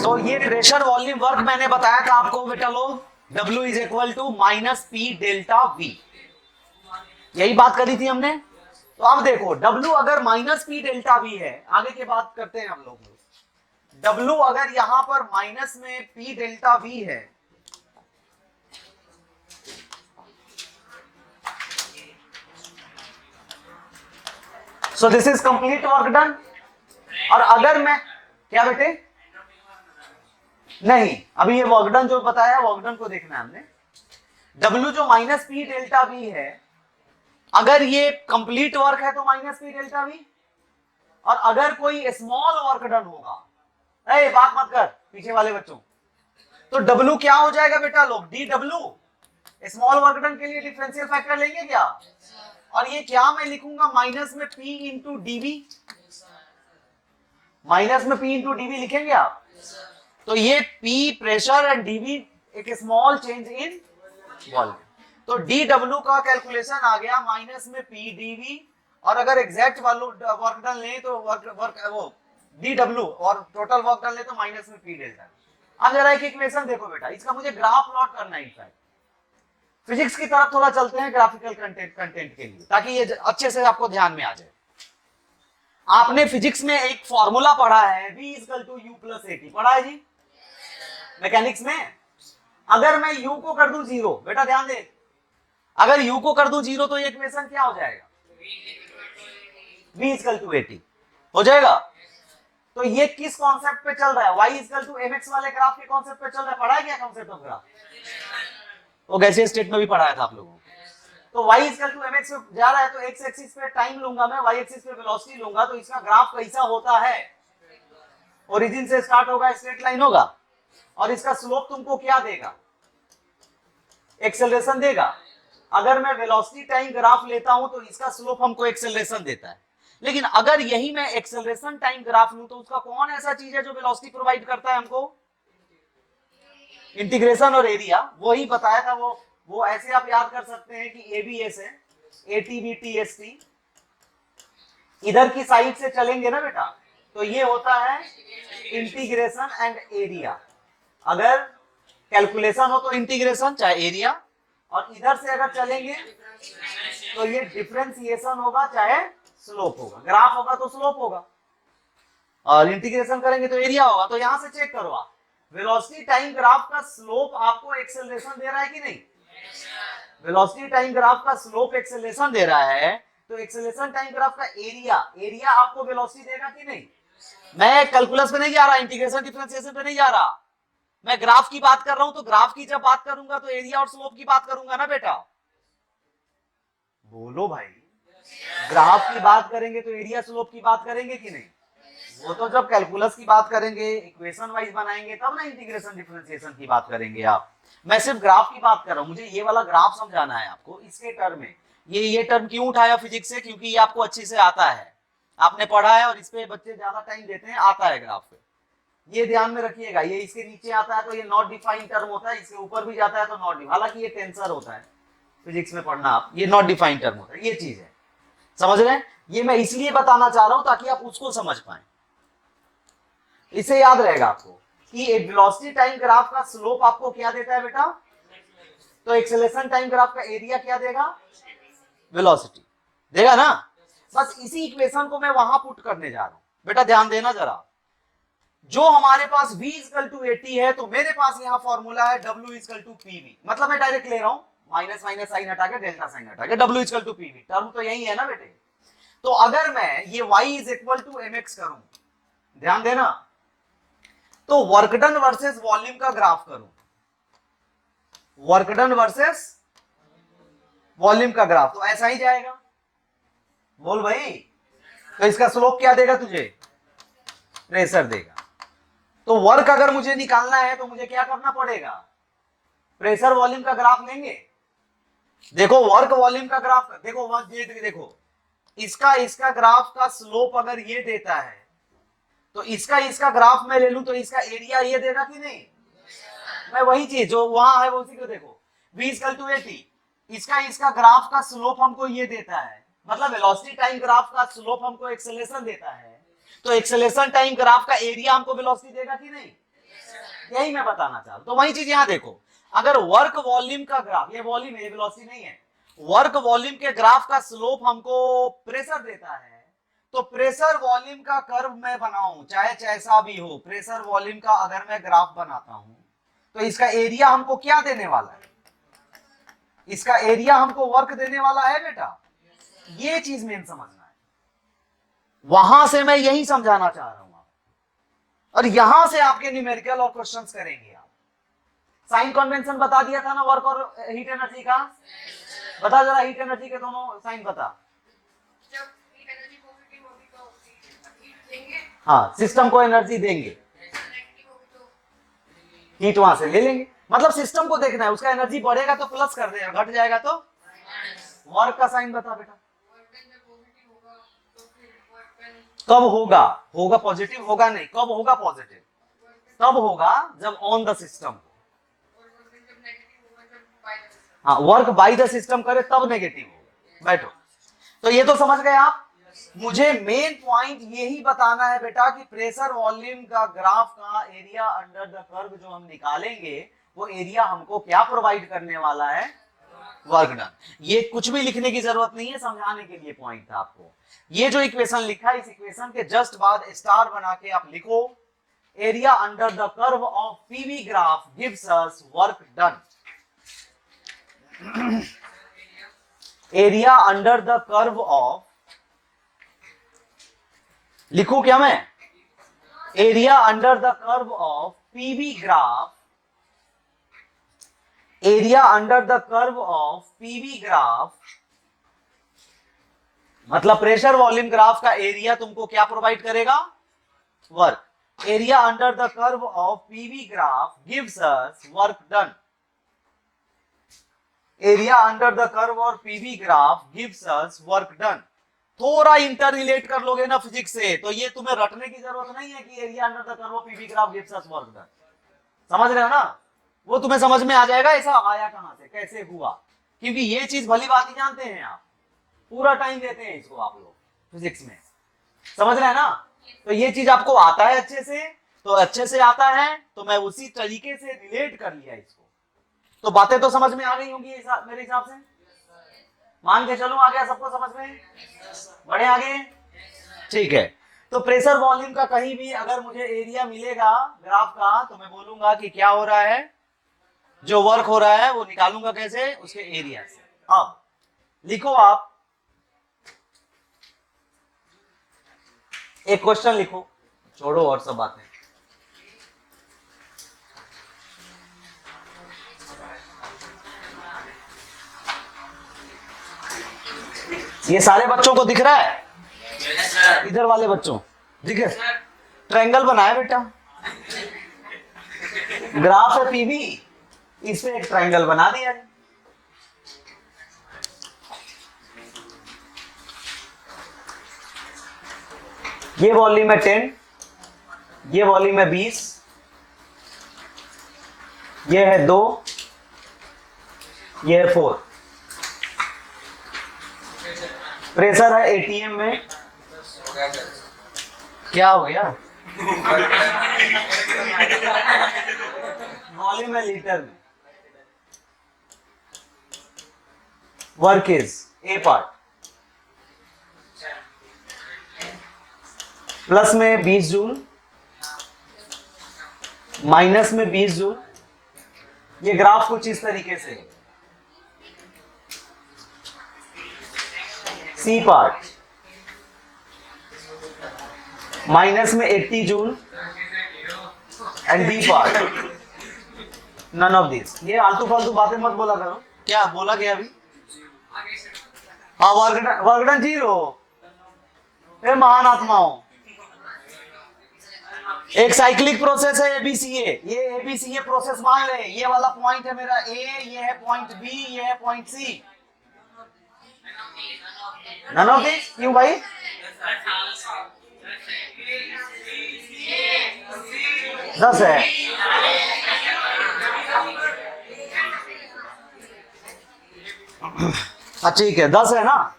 तो ये pressure volume work मैंने बताया था आपको बेटा लोग, W is equal to minus P delta V, यही बात करी थी हमने। तो अब देखो W अगर माइनस पी डेल्टा वी है, आगे की बात करते हैं हम लोग। W अगर यहां पर माइनस में पी डेल्टा वी है, so this is complete work done. और अगर मैं क्या बेटे, नहीं अभी ये वर्क डन जो बताया वर्क डन को देखना है हमने। W जो माइनस पी डेल्टा वी है, अगर ये कंप्लीट वर्क है तो माइनस पी डेल्टा वी, और अगर कोई स्मॉल वर्क डन होगा, बात मत कर पीछे वाले बच्चों, तो W क्या हो जाएगा बेटा लोग, DW। स्मॉल वर्क डन के लिए डिफरेंशियल फैक्टर लेंगे क्या, और ये क्या मैं लिखूंगा माइनस में P इंटू डीवी, माइनस में P इंटू डीवी लिखेंगे आप। तो ये P प्रेशर एंड डीवी एक स्मॉल चेंज इन वॉल्यूम। तो DW का कैलकुलेशन आ गया माइनस में P dV, और अगर एग्जैक्ट वर्क डन ले तो वो DW और टोटल वर्क डन ले तो माइनस में P डेल्टा। अब जरा एक इक्वेशन देखो बेटा, इसका मुझे ग्राफ प्लॉट करना है। इनफैक्ट फिजिक्स की तरफ थोड़ा चलते हैं ग्राफिकल कंटेंट के लिए, ताकि ये अच्छे से आपको ध्यान में आ जाए। आपने फिजिक्स में एक फॉर्मूला पढ़ा है, V equal to U plus AT, पढ़ा है जी मैकेनिक्स में। अगर मैं U को कर दूं जीरो, बेटा ध्यान दे, अगर U को कर दूं जीरो तो ये इक्वेशन क्या हो जाएगा, V इक्वल टू AT हो जाएगा। तो ये किस कॉन्सेप्ट पे चल रहा है, Y इक्वल टू mx वाले ग्राफ के कॉन्सेप्ट पे चल रहा है। पढ़ा है क्या कॉन्सेप्ट ऑफ ग्राफ, वो गैसीय स्टेट में भी पढ़ाया था आप लोगों को। तो y इक्वल टू mx पे जा रहा है, तो x एक्सिस पे टाइम लूंगा मैं, y एक्सिस पे वेलोसिटी लूंगा, तो इसका ग्राफ कैसा होता है, ओरिजिन से स्टार्ट होगा, स्ट्रेट लाइन होगा, और इसका स्लोप तुमको क्या देगा, एक्सेलरेशन देगा। अगर मैं वेलोसिटी टाइम ग्राफ लेता हूं तो इसका स्लोप हमको एक्सेलरेशन देता है। लेकिन अगर यही मैं एक्सेलरेशन टाइम ग्राफ लूं तो उसका कौन ऐसा चीज है जो वेलोसिटी प्रोवाइड करता है हमको, इंटीग्रेशन और एरिया। वही बताया था वो ऐसे आप याद कर सकते हैं कि एबीएस है, एटीबीटीएसटी, इधर की साइड से चलेंगे ना बेटा, तो ये होता है इंटीग्रेशन एंड एरिया। अगर कैलकुलेशन हो तो इंटीग्रेशन चाहे एरिया, और इधर से अगर चलेंगे तो ये डिफरेंशिएशन होगा चाहे स्लोप होगा। ग्राफ होगा तो स्लोप होगा, और इंटीग्रेशन करेंगे तो एरिया होगा। तो यहां से चेक करो आप, वेलोसिटी टाइम ग्राफ का स्लोप आपको एक्सेलरेशन दे रहा है कि नहीं, वेलोसिटी टाइम ग्राफ का स्लोप एक्सेलरेशन दे रहा है, तो एक्सेलरेशन टाइम ग्राफ का एरिया आपको वेलोसिटी देगा कि नहीं। मैं कैलकुलस पे नहीं जा रहा, इंटीग्रेशन डिफरेंशिएशन पे नहीं जा रहा, मैं ग्राफ की बात कर रहा हूं। तो ग्राफ की जब बात करूंगा तो एरिया और स्लोप की बात करूंगा ना बेटा, बोलो भाई, ग्राफ की बात करेंगे तो एरिया स्लोप की बात करेंगे कि नहीं। वो तो जब कैलकुलस की बात करेंगे, इक्वेशन वाइज बनाएंगे, तब ना इंटीग्रेशन डिफरेंशिएशन की बात करेंगे आप। मैं सिर्फ ग्राफ की बात कर रहा हूं, मुझे ये वाला ग्राफ समझाना है आपको इसके टर्म में। ये टर्म क्यों उठाया फिजिक्स से, क्योंकि ये आपको अच्छे से आता है, आपने पढ़ा है, और इस पे बच्चे ज्यादा टाइम देते हैं, आता है ग्राफ पे। ये ध्यान में रखिएगा, ये इसके नीचे आता है तो ये नॉट डिफाइंड टर्म होता है, इसके ऊपर भी जाता है तो नॉट डिफाइंड, हालांकि ये टेंसर होता है फिजिक्स में पढ़ना आप, ये नॉट डिफाइंड टर्म होता है, ये चीज है, समझ रहे हैं। ये मैं इसलिए बताना चाह रहा हूं ताकि आप उसको समझ पाए, इसे याद रहेगा आपको कि एक वेलोसिटी टाइम ग्राफ का स्लोप आपको क्या देता है बेटा, तो एक्सेलरेशन टाइम ग्राफ का एरिया क्या देगा, वेलोसिटी देगा ना। बस इसी इक्वेशन को मैं वहां पुट करने जा रहा हूं, बेटा ध्यान देना जरा। जो हमारे पास V इक्वल टू AT है, तो मेरे पास यहां फॉर्मूला है W इक्वल टू PV, मतलब मैं डायरेक्ट ले रहा हूं, माइनस माइनस साइन हटा के डेल्टा साइन हटा के, W equal to PV, term तो यही है ना बेटे। तो अगर मैं ये Y is equal to mx करूं, ध्यान देना, तो वर्क डन वर्सेस वॉल्यूम का ग्राफ करूं, वर्क डन वर्सेस वॉल्यूम का ग्राफ, तो ऐसा ही जाएगा, बोल भाई। तो इसका स्लोप क्या देगा तुझे, प्रेशर देगा। तो वर्क अगर मुझे निकालना है तो मुझे क्या करना पड़ेगा, प्रेशर वॉल्यूम का ग्राफ लेंगे। देखो वर्क वॉल्यूम का ग्राफ देखो, ये देखो, इसका ग्राफ का स्लोप अगर ये देता है, तो इसका ग्राफ मैं ले लूं तो इसका एरिया ये देगा कि नहीं। मैं वही चीज जो वहां है वो उसी को देखो, V इक्वल टू AT, इसका ग्राफ का स्लोप हमको ये देता है, मतलब वेलोसिटी टाइम ग्राफ का स्लोप हमको एक्सेलरेशन देता है, तो एक्सेलरेशन टाइम ग्राफ का एरिया हमको वेलोसिटी देगा कि नहीं। यही मैं बताना चाह रहा हूं। तो वही चीज यहां देखो, अगर वर्क वॉल्यूम का ग्राफ, ये वॉल्यूम है, वेलोसिटी नहीं है, वर्क वॉल्यूम के ग्राफ का स्लोप हमको प्रेशर देता है, तो प्रेशर वॉल्यूम का कर्व मैं बनाऊं, चाहे जैसा भी हो, प्रेशर वॉल्यूम का अगर मैं ग्राफ बनाता हूं, तो इसका एरिया हमको क्या देने वाला है? इसका एरिया हमको वर्क देने वाला है बेटा। ये चीज मेन समझना है, वहां से मैं यही समझाना चाह रहा हूं, और यहां से आपके न्यूमेरिकल और क्वेश्चंस करेंगे आप। साइन कन्वेंशन बता दिया था ना वर्क और हीट एनर्जी का, बता जरा हीट एनर्जी के दोनों साइन बता। जब एनर्जी पॉजिटिव होगी तो हीट देंगे, हाँ, सिस्टम को एनर्जी देंगे, नेगेटिव होगी तो हीट वहां से ले लेंगे। मतलब सिस्टम को देखना है, उसका एनर्जी बढ़ेगा तो प्लस कर देगा, घट जाएगा तो वर्क का साइन बता बेटा। वर्क डन जब पॉजिटिव होगा तो फिर वर्क डन कब होगा? होगा पॉजिटिव होगा नहीं, कब होगा पॉजिटिव? तब होगा जब ऑन द सिस्टम। और वर्क डन जब नेगेटिव होगा जब बाय द सिस्टम। हाँ, वर्क बाय द सिस्टम करे तब नेगेटिव होगा। बैठो, तो ये तो समझ गए आप। मुझे मेन पॉइंट यही बताना है बेटा कि प्रेशर वॉल्यूम का ग्राफ का एरिया अंडर द कर्व जो हम निकालेंगे, वो एरिया हमको क्या प्रोवाइड करने वाला है? Work done. ये कुछ भी लिखने की जरूरत नहीं है, समझाने के लिए पॉइंट था आपको। ये जो इक्वेशन लिखा है, इस इक्वेशन के जस्ट बाद स्टार बना के आप लिखो, area under the curve of PV graph gives us work done. Area under the curve of, लिखूं क्या मैं? Area under the curve of PV graph, area under the curve of PV graph, मतलब pressure volume graph का area तुमको क्या provide करेगा? Work. Area under the curve of PV graph gives us work done. Area under the curve और PV graph gives us work done. थोड़ा inter relate कर लोगे ना फिजिक्स से, तो ये तुम्हें रटने की जरूरत नहीं है कि area under the curve of PV graph gives us work done. समझ रहे हो ना? वो तुम्हें समझ में आ जाएगा ऐसा आया कहां से, कैसे हुआ, क्योंकि ये चीज भली बात ही जानते हैं आप, पूरा टाइम देते हैं इसको आप लोग फिजिक्स में। समझ रहे हैं ना? तो ये चीज आपको आता है अच्छे से, तो अच्छे से आता है तो मैं उसी तरीके से रिलेट कर लिया इसको। तो बातें तो समझ में आ गई होंगी मेरे हिसाब से, मान के चलो आ गया सबको समझ में? बढ़े आगे? ठीक है। तो प्रेशर वॉल्यूम का कहीं भी अगर मुझे एरिया मिलेगा ग्राफ का, तो मैं बोलूंगा कि क्या हो रहा है, जो वर्क हो रहा है वो निकालूंगा कैसे? उसके एरिया से। अब लिखो आप एक क्वेश्चन लिखो, छोड़ो और सब बातें। ये सारे बच्चों को दिख रहा है? इधर वाले बच्चों दिख है? ट्रायंगल बनाया बेटा, ग्राफ है पीवी, इस पे एक ट्रायंगल बना दिया है। ये वॉल्यूम है 10, ये वॉल्यूम है 20, ये है 2, ये है 4। प्रेशर है एटीएम में, क्या हो गया? वॉल्यूम है लीटर में। Work is a part, plus में 20 जूल, माइनस में 20 जूल। ये ग्राफ कुछ इस तरीके से, सी पार्ट माइनस में 80 joule and D part none of this. ये आलतू फालतू बातें मत बोला करो। क्या बोला गया अभी? हाँ, वर्क डन 0। ए महान आत्माओं, एक साइक्लिक प्रोसेस है एबीसीए। ये एबीसीए प्रोसेस मान ले, ये वाला पॉइंट है मेरा ए, ये है पॉइंट बी, ये है point C. None of this. क्यों भाई? दस है। हाँ ठीक है, 10 है ना।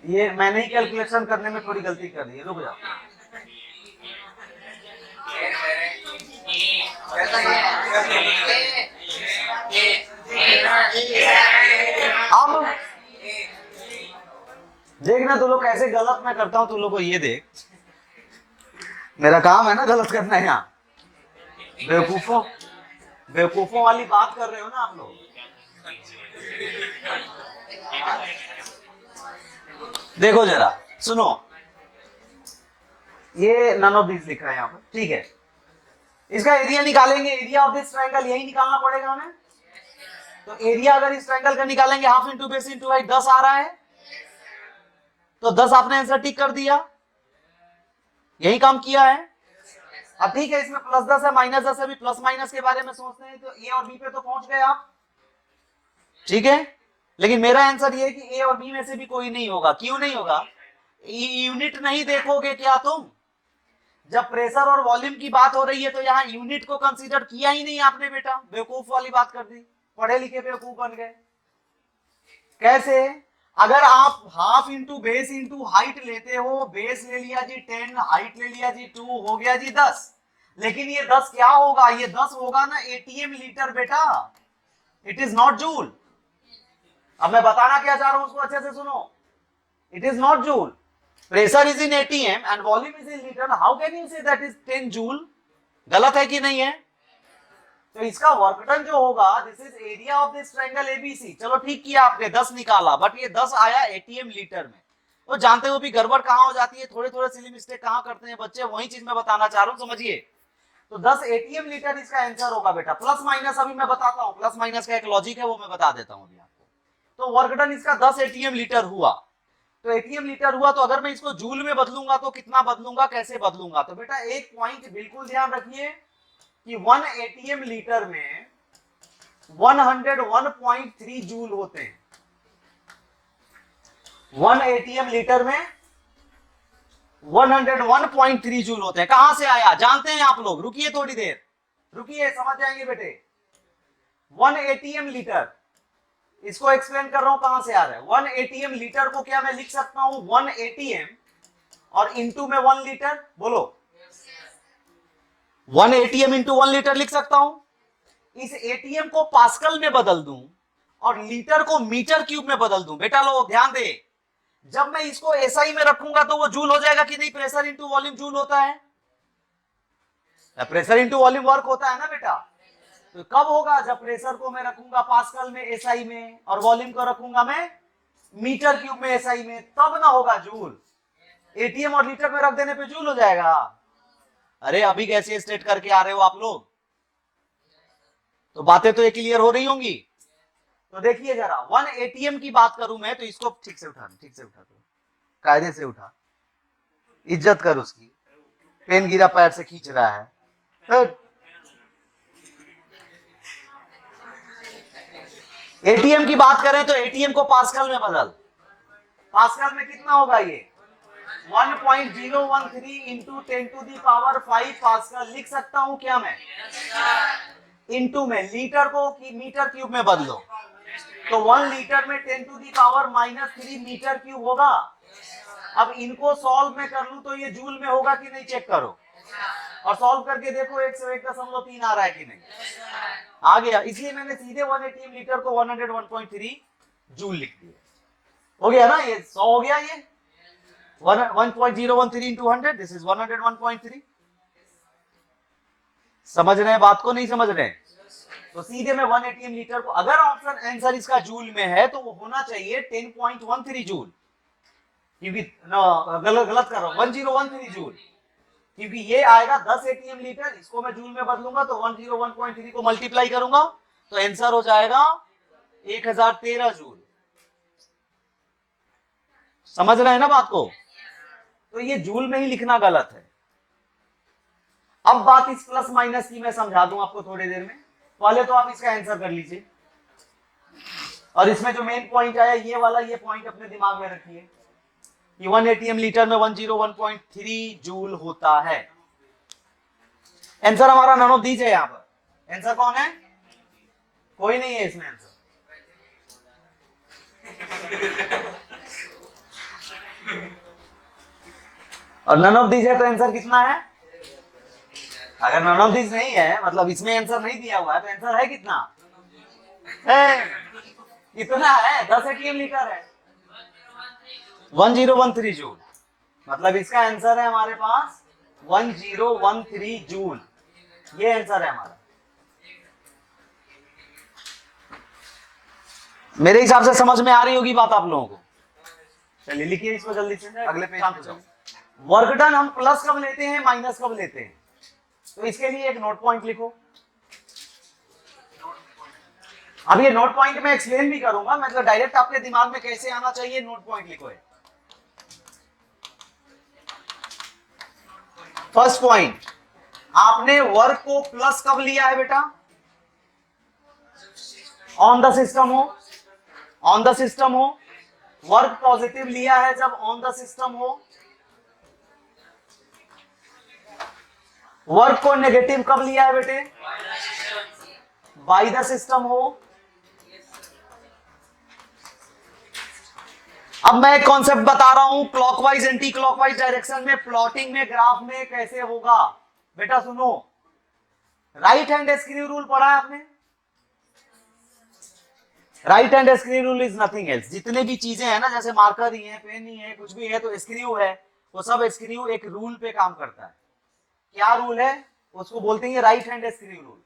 ये मैंने ही कैलकुलेशन करने में थोड़ी गलती कर दी है, रुक जाओ। अब देखना तू लोग कैसे गलत मैं करता हूं, तू लोग को ये देख, मेरा काम है ना गलत करना है। यहाँ बेवकूफों वाली बात कर रहे हो ना आप लोग। देखो जरा सुनो, ये नन ऑफ दिस लिखा है यहाँ पर, ठीक है। इसका एरिया निकालेंगे, एरिया ऑफ दिस ट्रायंगल यही निकालना पड़ेगा हमें। तो एरिया अगर इस ट्रायंगल का निकालेंगे, half into base into height 10 आ रहा है, तो 10 आपने आंसर टिक कर दिया, यही काम किया है। अब ठीक है, इसमें प्लस 10 है माइनस 10 है, भी प्लस माइनस के बारे में सोचते हैं, तो ए और बी पे तो पहुंच गए आप, ठीक है। लेकिन मेरा आंसर ये है कि ए और बी में से भी कोई नहीं होगा। क्यों नहीं होगा? यूनिट नहीं देखोगे क्या तुम? जब प्रेशर और वॉल्यूम की बात हो रही है तो यहाँ यूनिट को कंसीडर किया ही नहीं आपने बेटा, बेवकूफ वाली बात कर दी, पढ़े लिखे बेवकूफ बन गए। कैसे? अगर आप half into base into height लेते हो, बेस ले लिया जी 10, हाइट ले लिया जी 2, हो गया जी 10। लेकिन ये 10 क्या होगा? ये 10 होगा ना एटीएम लीटर बेटा, इट इज नॉट जूल। अब मैं बताना क्या चाह रहा हूं उसको अच्छे से सुनो, it is not joule. Pressure is in ATM and volume is in litre, how can you say that is 10 joule? गलत है कि नहीं है? तो इसका वर्क डन जो होगा, this is area of this triangle ABC. चलो ठीक किया आपने, 10 निकाला, बट ये 10 आया एटीएम लीटर में। तो जानते हो भी गड़बड़ कहां हो जाती है, थोड़े थोड़े सिली मिस्टेक कहां करते हैं बच्चे, वही चीज मैं बताना चाह रहा हूं, समझिए। तो 10 एटीएम लीटर इसका आंसर होगा बेटा। प्लस माइनस अभी मैं बताता हूं, प्लस माइनस का एक लॉजिक है वो मैं बता देता हूं अभी आपको। तो वर्क डन इसका 10 एटीएम लीटर हुआ। तो एटीएम लीटर हुआ, तो अगर मैं इसको जूल में बदलूंगा तो कितना बदलूंगा, कैसे बदलूंगा? तो बेटा एक पॉइंट बिल्कुल ध्यान रखिए कि 1 एटीएम लीटर में 101.3 जूल होते हैं। 1 एटीएम लीटर में 101.3 जूल होते हैं। कहां से आया जानते हैं आप लोग? रुकिए थोड़ी देर, रुकिए, समझ जाएंगे बेटे। 1 एटीएम लीटर, इसको एक्सप्लेन कर रहा हूं कहां से आ रहा है। 1 एटीएम लीटर को क्या मैं लिख सकता हूं 1 एटीएम और इंटू में 1 लीटर? बोलो, 1 एटीएम इंटू 1 लीटर लिख सकता हूं। इस एटीएम को पास्कल में बदल दूं और लीटर को मीटर क्यूब में बदल दूं। बेटा लोग ध्यान दे, जब मैं इसको एसआई में रखूंगा तो वो जूल हो जाएगा कि नहीं? प्रेशर इंटू वॉल्यूम जूल होता है, प्रेशर इंटू वॉल्यूम वर्क होता है ना बेटा। तो कब होगा? जब प्रेशर को मैं रखूंगा पास्कल में एसआई में और वॉल्यूम को रखूंगा मैं मीटर क्यूब में एसआई में, तब ना होगा जूल। एटीएम और लीटर में रख देने पे जूल हो जाएगा। अरे अभी कैसे स्टेट करके आ रहे हो आप लोग? तो बातें तो ये क्लियर हो रही होंगी। तो देखिए जरा, 1 एटीएम की बात करूं मैं, तो इसको ठीक से उठा, ठीक से उठा, तो कायदे से उठा, इज्जत कर उसकी। पेन गिरा पैर से खींच रहा है। एटीएम की बात करें तो एटीएम को पास्कल में बदल, पास्कल में कितना होगा ये? 1.013 into 10 to the power 5 pascal लिख सकता हूं क्या मैं? इंटू में लीटर को मीटर क्यूब में बदलो, तो 1 लीटर में 10 to the power -3 metre cube होगा। अब इनको सॉल्व में कर लूं तो ये जूल में होगा कि नहीं, चेक करो और सॉल्व करके देखो 101.3 आ रहा है कि नहीं, आ गया। इसलिए मैंने सीधे 1 एटीएम लीटर को 101.3 जूल लिख दिया। हो गया ना, ये 100 हो गया। ये 1.013 इंटू 100, दिस इज 101.3। समझ रहे हैं बात को, नहीं समझ रहे हैं? तो सीधे में 1 एटीएम लीटर को, अगर ऑप्शन आंसर इसका जूल में है तो वो होना चाहिए 10.13 जूल, क्योंकि गलत कर रहा हूं, 1013 जूल, क्योंकि ये आएगा 10 एटीएम लीटर, इसको मैं जूल में बदलूंगा तो 101.3 को मल्टीप्लाई करूंगा तो आंसर हो जाएगा 1013 जूल। समझ रहे हैं ना बात को? तो ये जूल में ही लिखना गलत है। अब बात इस प्लस माइनस की मैं समझा दूं आपको थोड़ी देर में, पहले तो आप इसका आंसर कर लीजिए। और इसमें जो मेन पॉइंट आया ये वाला, ये पॉइंट अपने दिमाग में रखिए कि 1 एटीएम लीटर में 101.3 जूल होता है। आंसर हमारा नन ऑफ दीज है। यहां पर आंसर कौन है? कोई नहीं है इसमें आंसर। और नन ऑफ दीज है तो आंसर कितना है? अगर नन ऑफ दिस नहीं है, मतलब इसमें आंसर नहीं दिया हुआ है, तो आंसर है कितना? है कितना है? 10 एटीएम लीटर है, 1013 जूल। मतलब इसका आंसर है हमारे पास 1013 जूल, ये आंसर है हमारा। मेरे हिसाब से समझ में आ रही होगी बात आप लोगों को। चलिए लिखिए इसको जल्दी से, अगले पेज पे जाओ। वर्क डन हम प्लस कब लेते हैं, माइनस कब लेते हैं? तो इसके लिए एक नोट पॉइंट लिखो। अब ये नोट पॉइंट मैं एक्सप्लेन भी करूंगा, मतलब डायरेक्ट आपके दिमाग में कैसे आना चाहिए, नोट पॉइंट लिखो है। फर्स्ट पॉइंट, आपने वर्क को प्लस कब लिया है बेटा? ऑन द सिस्टम हो, ऑन द सिस्टम हो। वर्क पॉजिटिव लिया है जब ऑन द सिस्टम हो। वर्क को नेगेटिव कब लिया है बेटे? बाय द सिस्टम हो। अब मैं एक कॉन्सेप्ट बता रहा हूं, क्लॉकवाइज एंटी क्लॉकवाइज डायरेक्शन में प्लॉटिंग में ग्राफ में कैसे होगा। बेटा सुनो, राइट हैंड स्क्रू रूल पढ़ा है आपने? Right hand screw rule is nothing else. जितने भी चीजें हैं ना, जैसे मार्कर ही है, पेन ही है, कुछ भी है, तो स्क्रू है, वो सब स्क्रू एक रूल पे काम करता है। क्या रूल है? उसको बोलते हैं राइट हैंड स्क्रू रूल।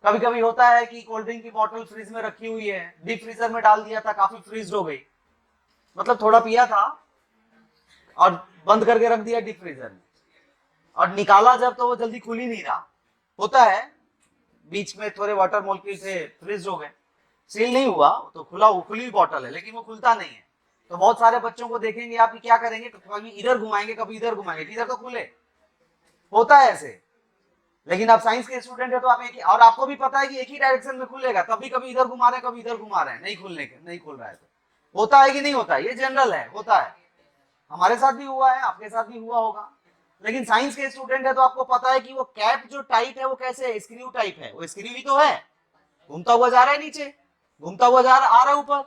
कभी कभी होता है कि कोल्ड ड्रिंक की बोतल फ्रिज में रखी हुई है, डीप फ्रीजर में डाल दिया था, काफी फ्रीज हो गई, मतलब थोड़ा पिया था और बंद करके रख दिया डीप फ्रीजर में, और निकाला जब तो वो जल्दी खुल ही नहीं रहा। होता है, बीच में थोड़े वाटर मॉलिक्यूल से फ्रीज हो गए, सील नहीं हुआ, तो खुली बॉटल है लेकिन वो खुलता नहीं है। तो बहुत सारे बच्चों को देखेंगे आप, क्या करेंगे, कभी इधर घुमाएंगे कभी इधर घुमाएंगे, इधर तो खुले, होता है ऐसे। लेकिन आप साइंस के स्टूडेंट है तो आप एक, और आपको भी पता है कि एक ही डायरेक्शन में खुलेगा, तभी कभी इधर घुमा रहे हैं कभी इधर घुमा रहे हैं, नहीं खुल रहा है। तो होता है कि नहीं होता है? ये जनरल है, होता है, हमारे साथ भी हुआ है, आपके साथ भी हुआ होगा। लेकिन साइंस के स्टूडेंट है तो आपको पता है कि वो कैप जो टाइप है वो कैसे है, स्क्रू टाइप है, वो स्क्रू ही तो है, घूमता हुआ जा रहा है नीचे, घूमता हुआ आ रहा है ऊपर,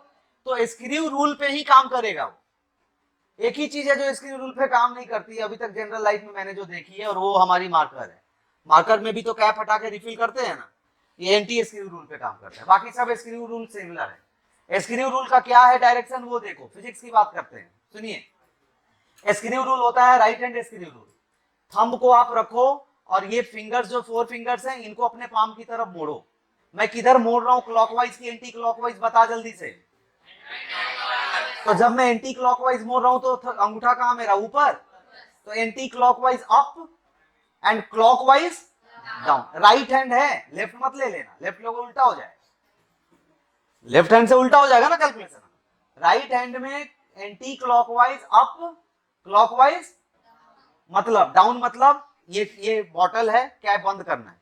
तो स्क्रू रूल पे ही काम करेगा वो। एक ही चीज है जो स्क्रू रूल पे काम नहीं करती है अभी तक जनरल लाइफ में मैंने जो देखी है, और वो हमारी मार्कर है। मार्कर में भी तो कैप हटा के रिफिल करते हैं ना, ये एंटी स्क्रू रूल पे काम करता है। बाकी सब स्क्रू रूल सिमिलर है। स्क्रू रूल का क्या है डायरेक्शन, वो देखो, फिजिक्स की बात करते हैं, सुनिए। स्क्रू रूल होता है right hand screw rule. Thumb को आप रखो और ये फिंगर्स जो 4 फिंगर्स हैं इनको अपने पाम की तरफ मोड़ो। मैं किधर मोड़ रहा हूं, क्लॉकवाइज की एंटी क्लॉकवाइज, बता जल्दी से। तो जब मैं एंटी क्लॉकवाइज मोड़ रहा हूं तो अंगूठा कहां मेरा, ऊपर, तो anti clockwise up and clockwise down. Right hand है, लेफ्ट मत ले लेना, लेफ्ट लोग उल्टा हो जाए, लेफ्ट हैंड से उल्टा हो जाएगा ना कैलकुलेशन। राइट हैंड में एंटी क्लॉकवाइज अप, क्लॉकवाइज मतलब डाउन, मतलब ये बॉटल है, कैप बंद करना है,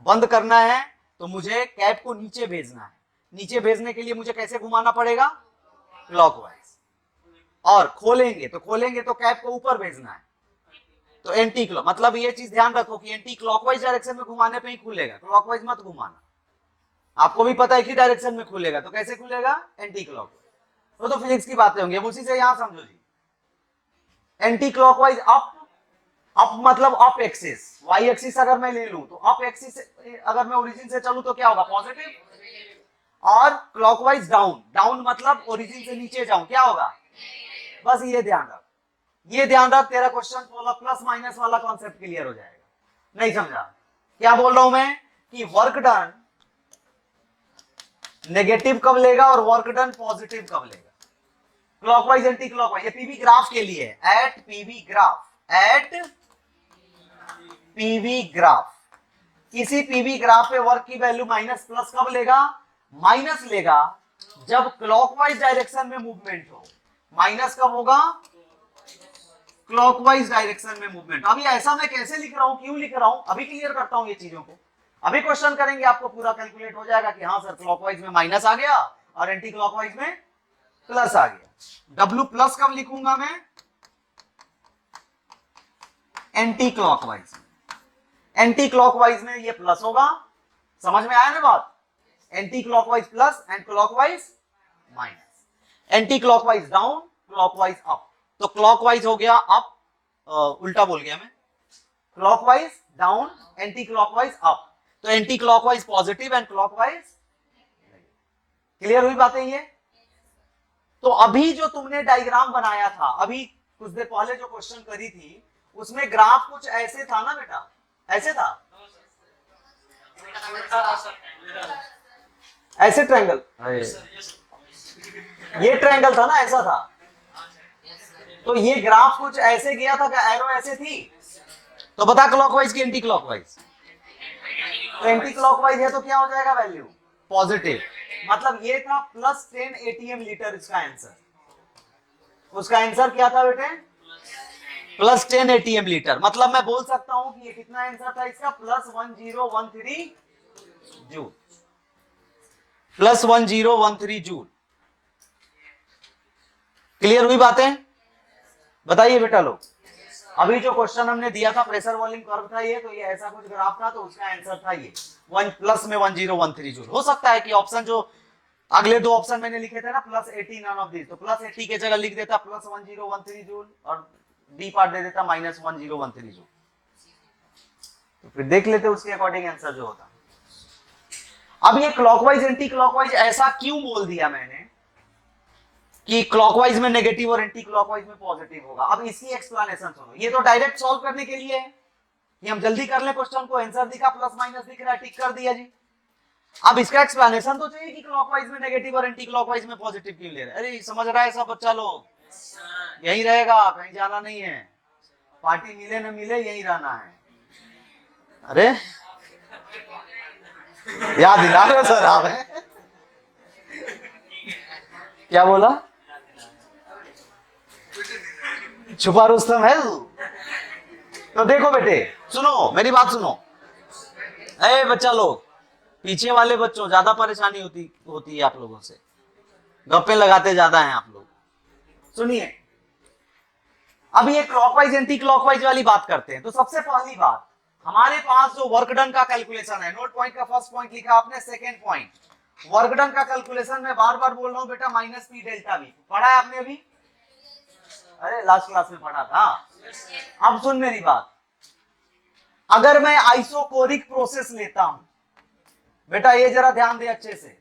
बंद करना है तो मुझे कैप को नीचे भेजना है। नीचे भेजने के लिए मुझे कैसे घुमाना पड़ेगा, क्लॉकवाइज। और खोलेंगे तो कैप को ऊपर भेजना है, तो एंटी क्लॉक, मतलब ये चीज ध्यान रखो कि एंटी क्लॉकवाइज डायरेक्शन में घुमाने पे ही खुलेगा, क्लॉकवाइज मत घुमाना। आपको भी पता है कि डायरेक्शन में खुलेगा, तो कैसे खुलेगा, एंटी क्लॉकवाइज। तो फिजिक्स की बातें होंगी, उसी से यहां समझो जी। एंटी क्लॉकवाइज अप, अप मतलब अप एक्सिस, वाई एक्सिस अगर मैं ले लूं तो अप एक्सिस, अगर मैं ओरिजिन से चलूं तो क्या होगा, पॉजिटिव। और क्लॉकवाइज डाउन, डाउन मतलब ओरिजिन से नीचे जाऊं, क्या होगा। बस ये ध्यान रख, ये ध्यान रख, तेरा क्वेश्चन प्लस माइनस वाला कॉन्सेप्ट क्लियर हो जाएगा। नहीं समझा क्या बोल रहा हूं मैं, कि वर्क डन नेगेटिव कब लेगा और वर्क डन पॉजिटिव कब लेगा, क्लॉकवाइज एंटी क्लॉकवाइज। ये पीवी ग्राफ के लिए, at PV graph, at PV graph, किसी पीवी ग्राफ पे वर्क की वैल्यू माइनस प्लस कब लेगा, माइनस लेगा जब क्लॉकवाइज डायरेक्शन में मूवमेंट हो। माइनस कब होगा, क्लॉकवाइज डायरेक्शन में मूवमेंट। अभी ऐसा मैं कैसे लिख रहा हूं, क्यों लिख रहा हूं, अभी क्लियर करता हूं ये चीजों को। अभी क्वेश्चन करेंगे आपको पूरा कैलकुलेट हो जाएगा कि हाँ सर क्लॉकवाइज में माइनस आ गया और एंटी क्लॉकवाइज में प्लस आ गया। डब्ल्यू प्लस कब लिखूंगा मैं, एंटी क्लॉकवाइज, एंटी क्लॉकवाइज में ये प्लस होगा, समझ में आया ना बात। Anti clockwise plus and clockwise minus, anti clockwise down, clockwise up. तो क्लॉकवाइज हो गया अप, उल्टा बोल गया मैं, clockwise down, anti clockwise up. तो anti clockwise positive and clockwise. Clear हुई बातें ये? तो अभी जो तुमने डायग्राम बनाया था, अभी कुछ देर पहले जो क्वेश्चन करी थी, उसमें ग्राफ कुछ ऐसे था ना बेटा, ऐसे था, ऐसे ट्रायंगल, ये ट्रायंगल था ना, ऐसा था। तो ये ग्राफ कुछ ऐसे गया था, क्या एरो ऐसे थी? तो बता क्लॉकवाइज की एंटी क्लॉकवाइज? तो एंटी क्लॉकवाइज है तो क्या हो जाएगा वैल्यू? पॉजिटिव। मतलब ये था +10 ATM लीटर इसका आंसर। उसका आंसर क्या था बेटे? +10 ATM लीटर। मतलब मैं बोल सकता हूं कि ये कितना आंसर था इसका? +1013 जूल, +1013 जूल। क्लियर हुई बातें? बताइए बेटा लोग। अभी जो क्वेश्चन हमने दिया था प्रेशर वॉल्यूम कर्व था ये, तो ये ऐसा कुछ ग्राफ था, तो उसका आंसर था ये 1 प्लस में 1013 जूल। हो सकता है कि ऑप्शन जो अगले दो ऑप्शन मैंने लिखे थे ना +80 नन ऑफ दिस, तो +80 के जगह लिख देता +1013 जूल और डी पार्ट दे देता -1013 जूल। तो फिर देख लेते उसके अकॉर्डिंग आंसर जो होता। अब ये क्लॉकवाइज एंटी क्लॉकवाइज ऐसा क्यों बोल दिया मैंने कि क्लॉकवाइज में नेगेटिव और एंटी क्लॉकवाइज में पॉजिटिव होगा? अब इसकी एक्सप्लेनेशन सुनो। ये तो डायरेक्ट सॉल्व करने के लिए है कि हम जल्दी कर ले क्वेश्चन को, आंसर दिखा, प्लस माइनस दिख रहा है, टिक कर दिया जी। अब इसका एक्सप्लेनेशन तो चाहिए कि क्लॉकवाइज में नेगेटिव और एंटी क्लॉकवाइज में पॉजिटिव क्यों ले रहे हैं। अरे समझ रहा है सब बच्चा लोग? यही रहेगा, कहीं जाना नहीं है, पार्टी मिले न मिले यही रहना है। अरे याद दिला रहे सर आप? क्या बोला? छुपा रुस्तम है तू? तो देखो बेटे, सुनो मेरी बात सुनो। अरे बच्चा लोग, पीछे वाले बच्चों ज्यादा परेशानी होती है आप लोगों से, गप्पे लगाते ज्यादा हैं आप लोग। सुनिए, अब ये क्लॉकवाइज एंटी क्लॉकवाइज वाली बात करते हैं। तो सबसे पहली बात, हमारे पास जो वर्क डन का कैलकुलेशन है, नोट पॉइंट का फर्स्ट पॉइंट लिखा आपने, सेकेंड पॉइंट वर्क डन का कैलकुलेशन में बार बार बोल रहा हूं बेटा, -P डेल्टा V पढ़ा है आपने अभी? अरे लास्ट क्लास में पढ़ा था। अब सुन मेरी बात, अगर मैं आइसोकोरिक प्रोसेस लेता हूं बेटा, ये जरा ध्यान दे अच्छे से।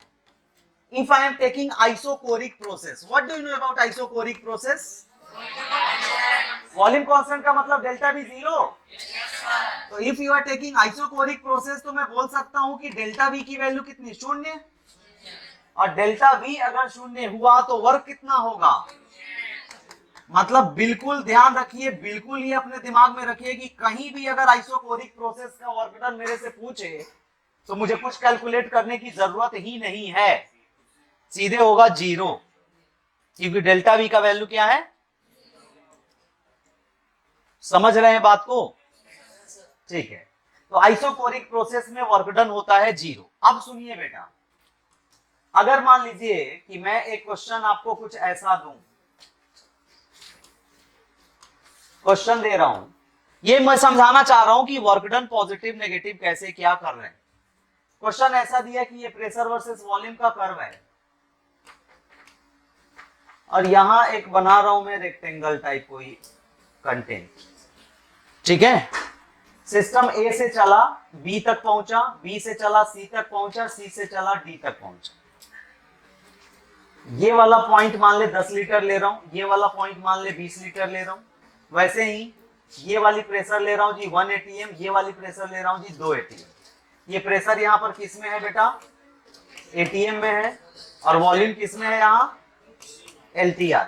If I am taking isochoric process, what do you know about isochoric process? Volume constant का मतलब डेल्टा V 0। तो if you are taking isochoric process, तो मैं बोल सकता हूं कि डेल्टा V की वैल्यू कितनी? 0। और डेल्टा V अगर 0 हुआ तो वर्क कितना होगा? मतलब बिल्कुल ध्यान रखिए, बिल्कुल ये अपने दिमाग में रखिए कि कहीं भी अगर आइसोकोरिक प्रोसेस का वर्क डन मेरे से पूछे तो मुझे कुछ कैलकुलेट करने की जरूरत ही नहीं है, सीधे होगा 0, क्योंकि डेल्टा V का वैल्यू क्या है? समझ रहे हैं बात को? ठीक है, तो आइसोकोरिक प्रोसेस में वर्क डन होता है 0। अब सुनिए बेटा, अगर मान लीजिए कि मैं एक क्वेश्चन आपको कुछ ऐसा दूं, क्वेश्चन दे रहा हूं, ये मैं समझाना चाह रहा हूं कि वर्क डन पॉजिटिव नेगेटिव कैसे क्या कर रहे हैं। क्वेश्चन ऐसा दिया कि ये प्रेशर वर्सेस वॉल्यूम का कर्व है और यहां एक बना रहा हूं मैं रेक्टेंगल टाइप कोई कंटेंट, ठीक है? सिस्टम ए से चला बी तक पहुंचा, बी से चला सी तक पहुंचा, सी से चला डी तक पहुंचा। ये वाला पॉइंट मान ले 10 लीटर ले रहा हूं, ये वाला पॉइंट मान ले 20 लीटर ले रहा हूं। वैसे ही ये वाली प्रेशर ले रहा हूं जी 1 ATM, ये वाली प्रेशर ले रहा हूं जी 2 ATM। ये प्रेशर यहां पर किस में है बेटा? ATM में है। और वॉल्यूम किस में है? यहां LTR।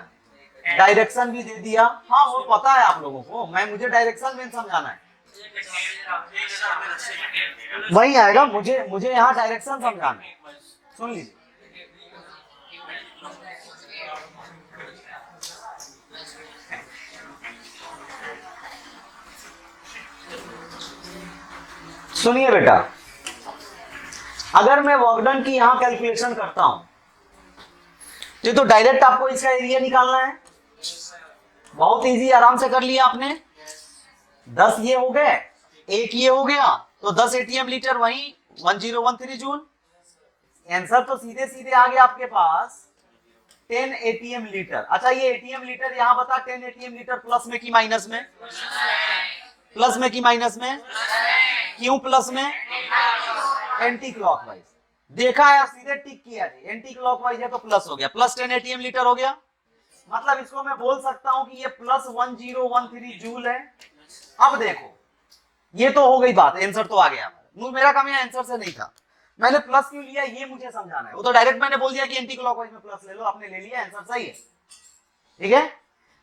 डायरेक्शन भी दे दिया, हाँ वो पता है आप लोगों को, मुझे डायरेक्शन में समझाना है, वही आएगा, मुझे यहाँ डायरेक्शन समझाना है। सुन लीजिए, सुनिए बेटा, अगर मैं वर्क डन की यहां कैलकुलेशन करता हूं तो डायरेक्ट आपको इसका एरिया निकालना है। बहुत इजी, आराम से कर लिया आपने। 10 ये हो गए, एक ये हो गया, तो 10 ATM लीटर वही 1013 जूल। आंसर तो सीधे सीधे आ गया आपके पास 10 ATM लीटर। अच्छा ये ATM लीटर यहां बता 10 ATM लीटर प्लस में कि माइनस में? प्लस में कि माइनस में? क्यों प्लस में? Anti clockwise. देखा है, सीधे टिक किया जी, एंटी क्लॉकवाइज है तो प्लस हो गया, प्लस 10 एटीएम लीटर हो गया। मतलब इसको मैं बोल सकता हूं कि ये प्लस 1013 जूल है। अब देखो, ये तो हो गई बात, आंसर तो आ गया। मेरा काम यहाँ आंसर से नहीं था, मैंने प्लस क्यों लिया ये मुझे समझाना है। वो तो डायरेक्ट मैंने बोल दिया कि एंटी क्लॉकवाइज में प्लस ले लो, आपने ले लिया, आंसर सही है। ठीक है,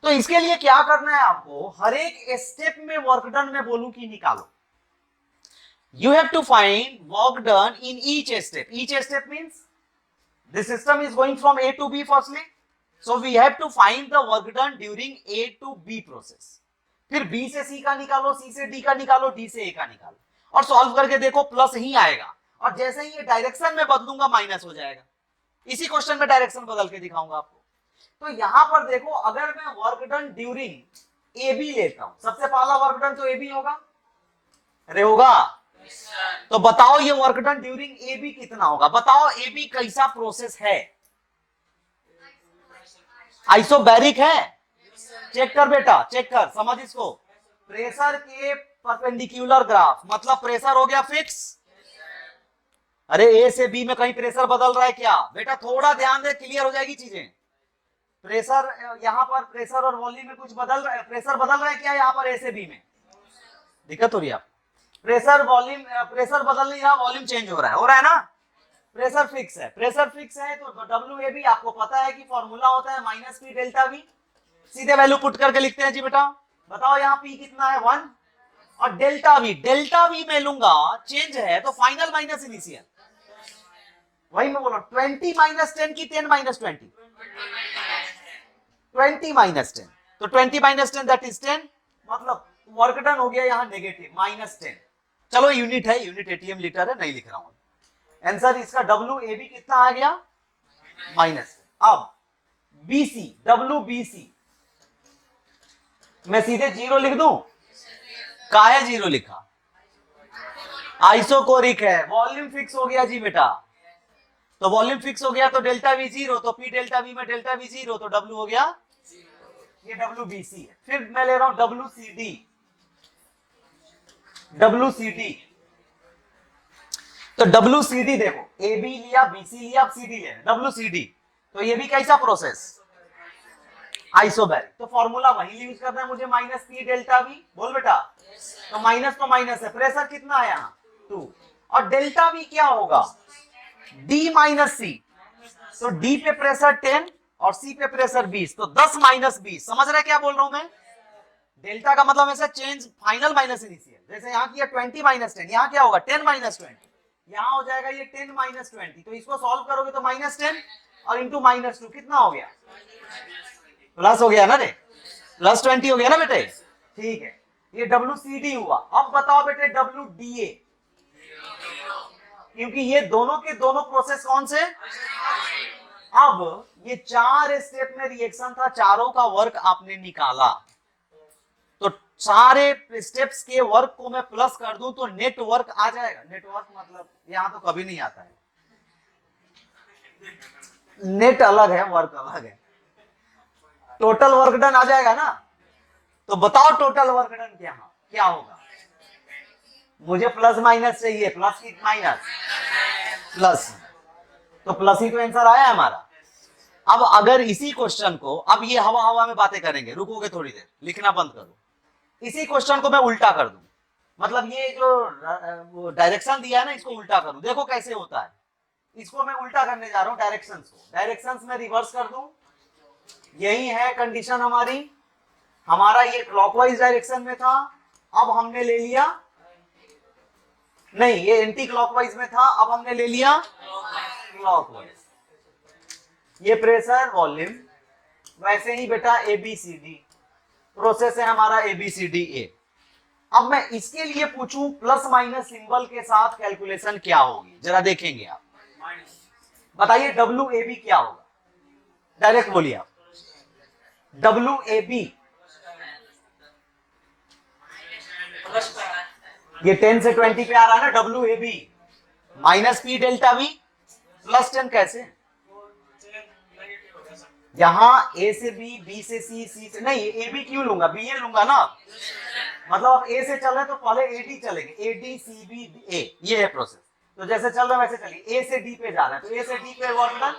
तो इसके लिए क्या करना है आपको, हर एक स्टेप में वर्क डन में बोलूं कि निकालो। You have to find work done in each step. Each step means the system is going from A to B firstly. So we have to find the work done during A to B process. फिर B से C का निकालो, C से D का निकालो, D से A का निकालो, और सॉल्व करके देखो प्लस ही आएगा। और जैसे ही ये डायरेक्शन में बदलूंगा माइनस हो जाएगा। इसी क्वेश्चन में डायरेक्शन बदल के दिखाऊंगा आपको। तो यहां पर देखो, अगर मैं work done during A B लेता हूं, सबसे पहला वर्क डन तो ए बी होगा, अरे होगा। तो बताओ ये work done during A B कितना होगा? बताओ ए बी कैसा प्रोसेस है? आइसोबैरिक है? चेक कर बेटा, चेक कर, समझ इसको। प्रेशर के परपेंडिकुलर ग्राफ, मतलब प्रेशर हो गया फिक्स। अरे ए से बी में कहीं प्रेशर बदल रहा है क्या बेटा? थोड़ा ध्यान दे, क्लियर हो जाएगी चीजें। प्रेशर यहां पर, प्रेशर और वॉल्यूम में कुछ बदल रहा है? प्रेशर बदल रहा है क्या यहां पर ए से बी में? दिक्कत हो रही है आप? प्रेशर वॉल्यूम, प्रेशर बदल नहीं रहा, वॉल्यूम चेंज हो रहा है ना? प्रेशर फिक्स है, प्रेशर फिक्स है तो डब्ल्यू ए बी आपको पता है कि फॉर्मूला होता है माइनस पी डेल्टा वी। सीधे वैल्यू पुट करके लिखते हैं जी बेटा। बताओ यहाँ पी कितना है? 1। और डेल्टा वी में लूंगा, चेंज है तो फाइनल माइनस इनिशियल। वही मैं बोला, 20 माइनस 10 की 10 माइनस 20, 20 माइनस 10, तो 20 माइनस 10 दैट इज 10। मतलब वर्क डन हो गया यहाँ नेगेटिव माइनस 10। चलो यूनिट है, यूनिट एटीएम लीटर है, नहीं लिख रहा हूं। आंसर इसका डब्ल्यू ए बी कितना आ गया? माइनस। अब बीसी, डब्ल्यू बीसी मैं सीधे 0 लिख दूं? काहे 0 लिखा? आइसोकोरिक है, वॉल्यूम फिक्स हो गया जी बेटा। तो वॉल्यूम फिक्स हो गया तो डेल्टा वी 0, तो पी डेल्टा वी में डेल्टा वी 0, तो डब्ल्यू हो गया, ये डब्ल्यू बी सी है। फिर मैं ले रहा हूं W C D, W C D. तो डब्ल्यू सी डी देखो, ए बी लिया, बी सी लिया, अब सी डी ले, डब्ल्यू सी डी। तो ये भी कैसा प्रोसेस? आइसोबैरिक। तो फॉर्मूला वही यूज करना है मुझे, माइनस पी डेल्टा वी। बोल बेटा, तो माइनस है, प्रेशर कितना है यहाँ? 2। और डेल्टा वी क्या होगा? डी माइनस सी। तो डी पे प्रेशर 10 और सी पे प्रेशर 20, तो 10 माइनस 20। समझ रहे क्या बोल रहा हूं मैं? डेल्टा का मतलब ऐसा चेंज फाइनल माइनस इनिशियल। जैसे यहाँ किया 20 माइनस 10, यहाँ क्या होगा? 10 माइनस 20, यहाँ हो जाएगा ये 10 माइनस 20। तो इसको सॉल्व करोगे तो माइनस 10 और इंटू माइनस 2 कितना हो गया? प्लस हो गया ना रे, प्लस 20 हो गया ना बेटे। ठीक है, ये डब्ल्यू सी डी हुआ। अब बताओ बेटे डब्ल्यू डी ए, क्योंकि ये दोनों के दोनों प्रोसेस कौन से? अब ये 4 स्टेप में रिएक्शन था, चारों का वर्क आपने निकाला, तो सारे स्टेप्स के वर्क को मैं प्लस कर दूं तो नेट वर्क आ जाएगा। नेटवर्क मतलब यहां तो कभी नहीं आता है, नेट अलग है, वर्क अलग है। टोटल वर्क डन आ जाएगा ना? तो बताओ टोटल वर्क डन क्या होगा? मुझे प्लस माइनस चाहिए, प्लस की माइनस? प्लस। तो प्लस ही तो आंसर आया है हमारा। अब अगर इसी क्वेश्चन को, अब ये हवा में बातें करेंगे, रुकोगे थोड़ी देर, लिखना बंद करो। इसी क्वेश्चन को मैं उल्टा कर दूं, मतलब ये जो डायरेक्शन दिया है ना, इसको उल्टा करूं, देखो कैसे होता है। इसको मैं उल्टा करने जा रहा हूं, डायरेक्शंस को, डायरेक्शंस में रिवर्स कर दूं। यही है कंडीशन हमारी, हमारा ये क्लॉकवाइज डायरेक्शन में था, अब हमने ले लिया, नहीं ये एंटी क्लॉकवाइज में था, अब हमने ले लिया क्लॉकवाइज। ये प्रेशर वॉल्यूम, वैसे ही बेटा A B C D process है हमारा, ए बी सी डी ए। अब मैं इसके लिए पूछूं प्लस माइनस सिंबल के साथ कैलकुलेशन क्या होगी, जरा देखेंगे आप। बताइए डब्ल्यू ए बी क्या होगा? डायरेक्ट बोलिए आप, डब्ल्यू ए बी। ये 10 से 20 पे आ रहा है ना, W A B minus P delta V plus 10। कैसे? यहां ए से बी, बी से सी, सी से नहीं, ए बी क्यों लूंगा? बी ए लूंगा ना। मतलब आप ए से चल रहे हैं तो पहले AD चलेंगे, ADCBA, ये है प्रोसेस। तो जैसे चल रहा है वैसे चलिए, ए से डी पे जा रहा है तो ए से डी पे वर्क डन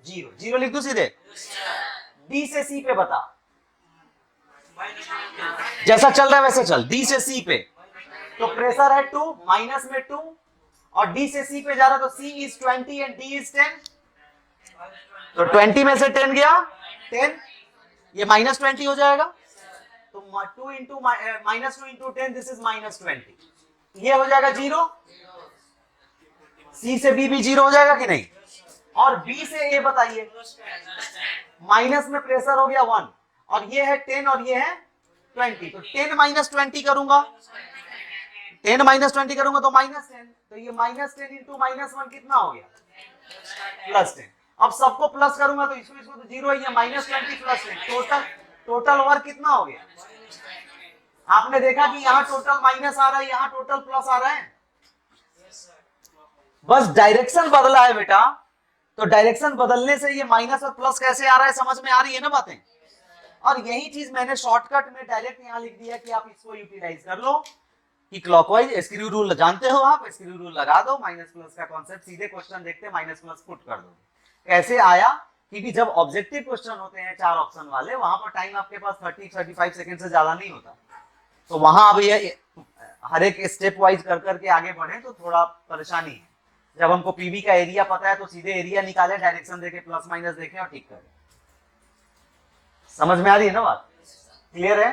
0, 0 लिख दूं सीधे। डी से सी पे बता, जैसा चल रहा है वैसे चल। डी से सी पे तो प्रेशर है 2, माइनस में 2, और डी से सी पे जा रहा तो C is 20 and D is 10, तो 20 में से 10 गया 10, ये -20 हो जाएगा। तो 2 इंटू -2 इंटू 10, दिस इज -20, ये हो जाएगा 0। C से B भी 0 हो जाएगा कि नहीं, और B से A बताइए, माइनस में प्रेशर हो गया 1, और ये है 10 और ये है 20, तो 10 - 20 करूंगा, 10 - 20 करूंगा तो -10, तो ये -10 इंटू -1 कितना हो गया, +10। अब सबको प्लस करूंगा तो इसको इसको तो 0 है, ये -20 + 10, टोटल वर्क कितना हो गया। आपने देखा कि यहाँ टोटल माइनस आ रहा है, यहाँ टोटल प्लस आ रहा है, बस डायरेक्शन बदला है बेटा। तो डायरेक्शन बदलने से ये माइनस और प्लस कैसे आ रहा है, समझ में आ रही है ना बातें। और यही चीज मैंने शॉर्टकट में डायरेक्ट यहाँ लिख दिया कि आप इसको यूटिलाइज कर लो कि क्लॉकवाइज स्क्रू रूल जानते हो आप, स्क्रू रूल लगा दो, माइनस प्लस का कॉन्सेप्ट सीधे क्वेश्चन देखते माइनस प्लस पुट कर दो। कैसे आया, क्योंकि जब ऑब्जेक्टिव क्वेश्चन होते हैं 4 ऑप्शन वाले, वहां पर टाइम आपके पास 30-35 सेकंड से ज्यादा नहीं होता, तो वहां अब ये हर एक स्टेप वाइज कर करके आगे बढ़े तो थोड़ा परेशानी है। जब हमको पीवी का एरिया पता है तो सीधे एरिया निकाले, डायरेक्शन देके प्लस माइनस देखें और ठीक करें। समझ में आ रही है ना बात, क्लियर है।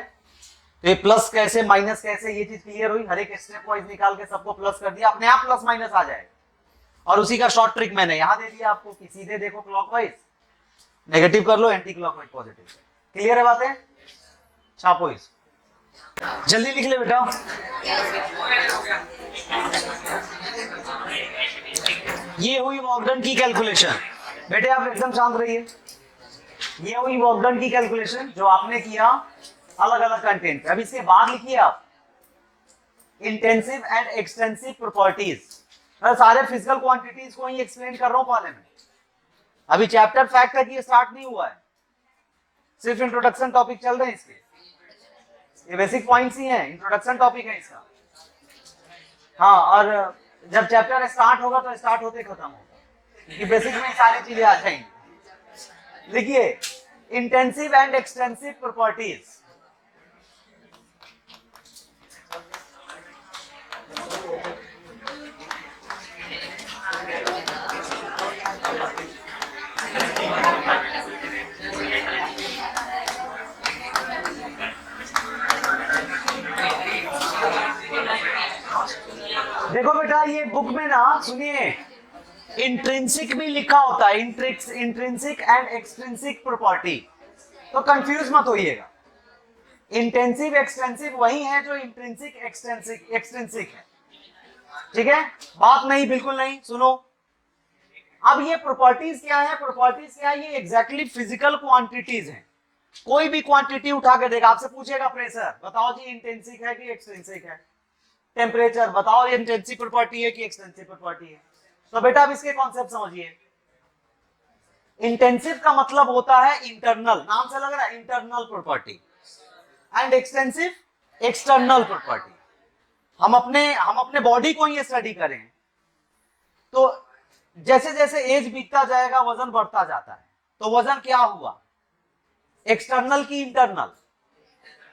तो ये प्लस कैसे माइनस कैसे, ये चीज क्लियर हुई। हर एक स्टेप वाइज निकाल के सबको प्लस कर दिया, अपने आप प्लस माइनस आ जाएगा। और उसी का शॉर्ट ट्रिक मैंने यहां दे दिया आपको कि सीधे देखो क्लॉकवाइज, नेगेटिव कर लो, एंटी क्लॉकवाइज पॉजिटिव। क्लियर है बातें, छापो इस, जल्दी लिख ले बेटा। ये हुई वॉकडन की कैलकुलेशन। बेटे आप एकदम शांत रहिए। ये हुई वॉकडन की कैलकुलेशन जो आपने किया अलग अलग कंटेंट। अब इसके बाद लिखिए आप इंटेंसिव एंड एक्सटेंसिव प्रॉपर्टीज। मैं सारे फिजिकल क्वांटिटीज को ही एक्सप्लेन कर रहा हूं पहले में। अभी चैप्टर फैक्ट तक ये स्टार्ट नहीं हुआ है, सिर्फ इंट्रोडक्शन टॉपिक चल रहे हैं इसके। ये बेसिक पॉइंट्स ही हैं, इंट्रोडक्शन टॉपिक है इसका। हाँ, और जब चैप्टर स्टार्ट होगा तो स्टार्ट होते खत्म होगा, क्योंकि बेसिक में सारी चीजें आ जाएंगी। लिखिए इंटेंसिव एंड एक्सटेंसिव प्रॉपर्टीज। देखो बेटा, ये बुक में ना सुनिए इंट्रिंसिक भी लिखा होता है, इंट्रिंसिक एंड एक्सट्रिंसिक प्रॉपर्टी, तो कंफ्यूज मत होइएगा। इंटेंसिव एक्सटेंसिव वही है जो इंट्रिंसिक एक्सट्रिंसिक है, ठीक है। बात नहीं, बिल्कुल नहीं, सुनो। अब ये प्रॉपर्टीज क्या है, प्रॉपर्टीज क्या है, ये एग्जैक्टली फिजिकल क्वांटिटीज हैं। कोई भी क्वांटिटी उठा के देगा, आपसे पूछेगा प्रेशर, बताओ जी इंटेंसिक है कि एक्सटेंसिक है। टेम्परेचर बताओ इंटेंसिव प्रॉपर्टी है कि एक्सटेंसिव प्रॉपर्टी है। तो बेटा अब इसके कॉन्सेप्ट समझिए। इंटेंसिव का मतलब होता है इंटरनल, नाम से लग रहा है internal property, and extensive external property. हम अपने बॉडी को ही स्टडी करें तो जैसे जैसे एज बीतता जाएगा वजन बढ़ता जाता है, तो वजन क्या हुआ, एक्सटर्नल की इंटरनल,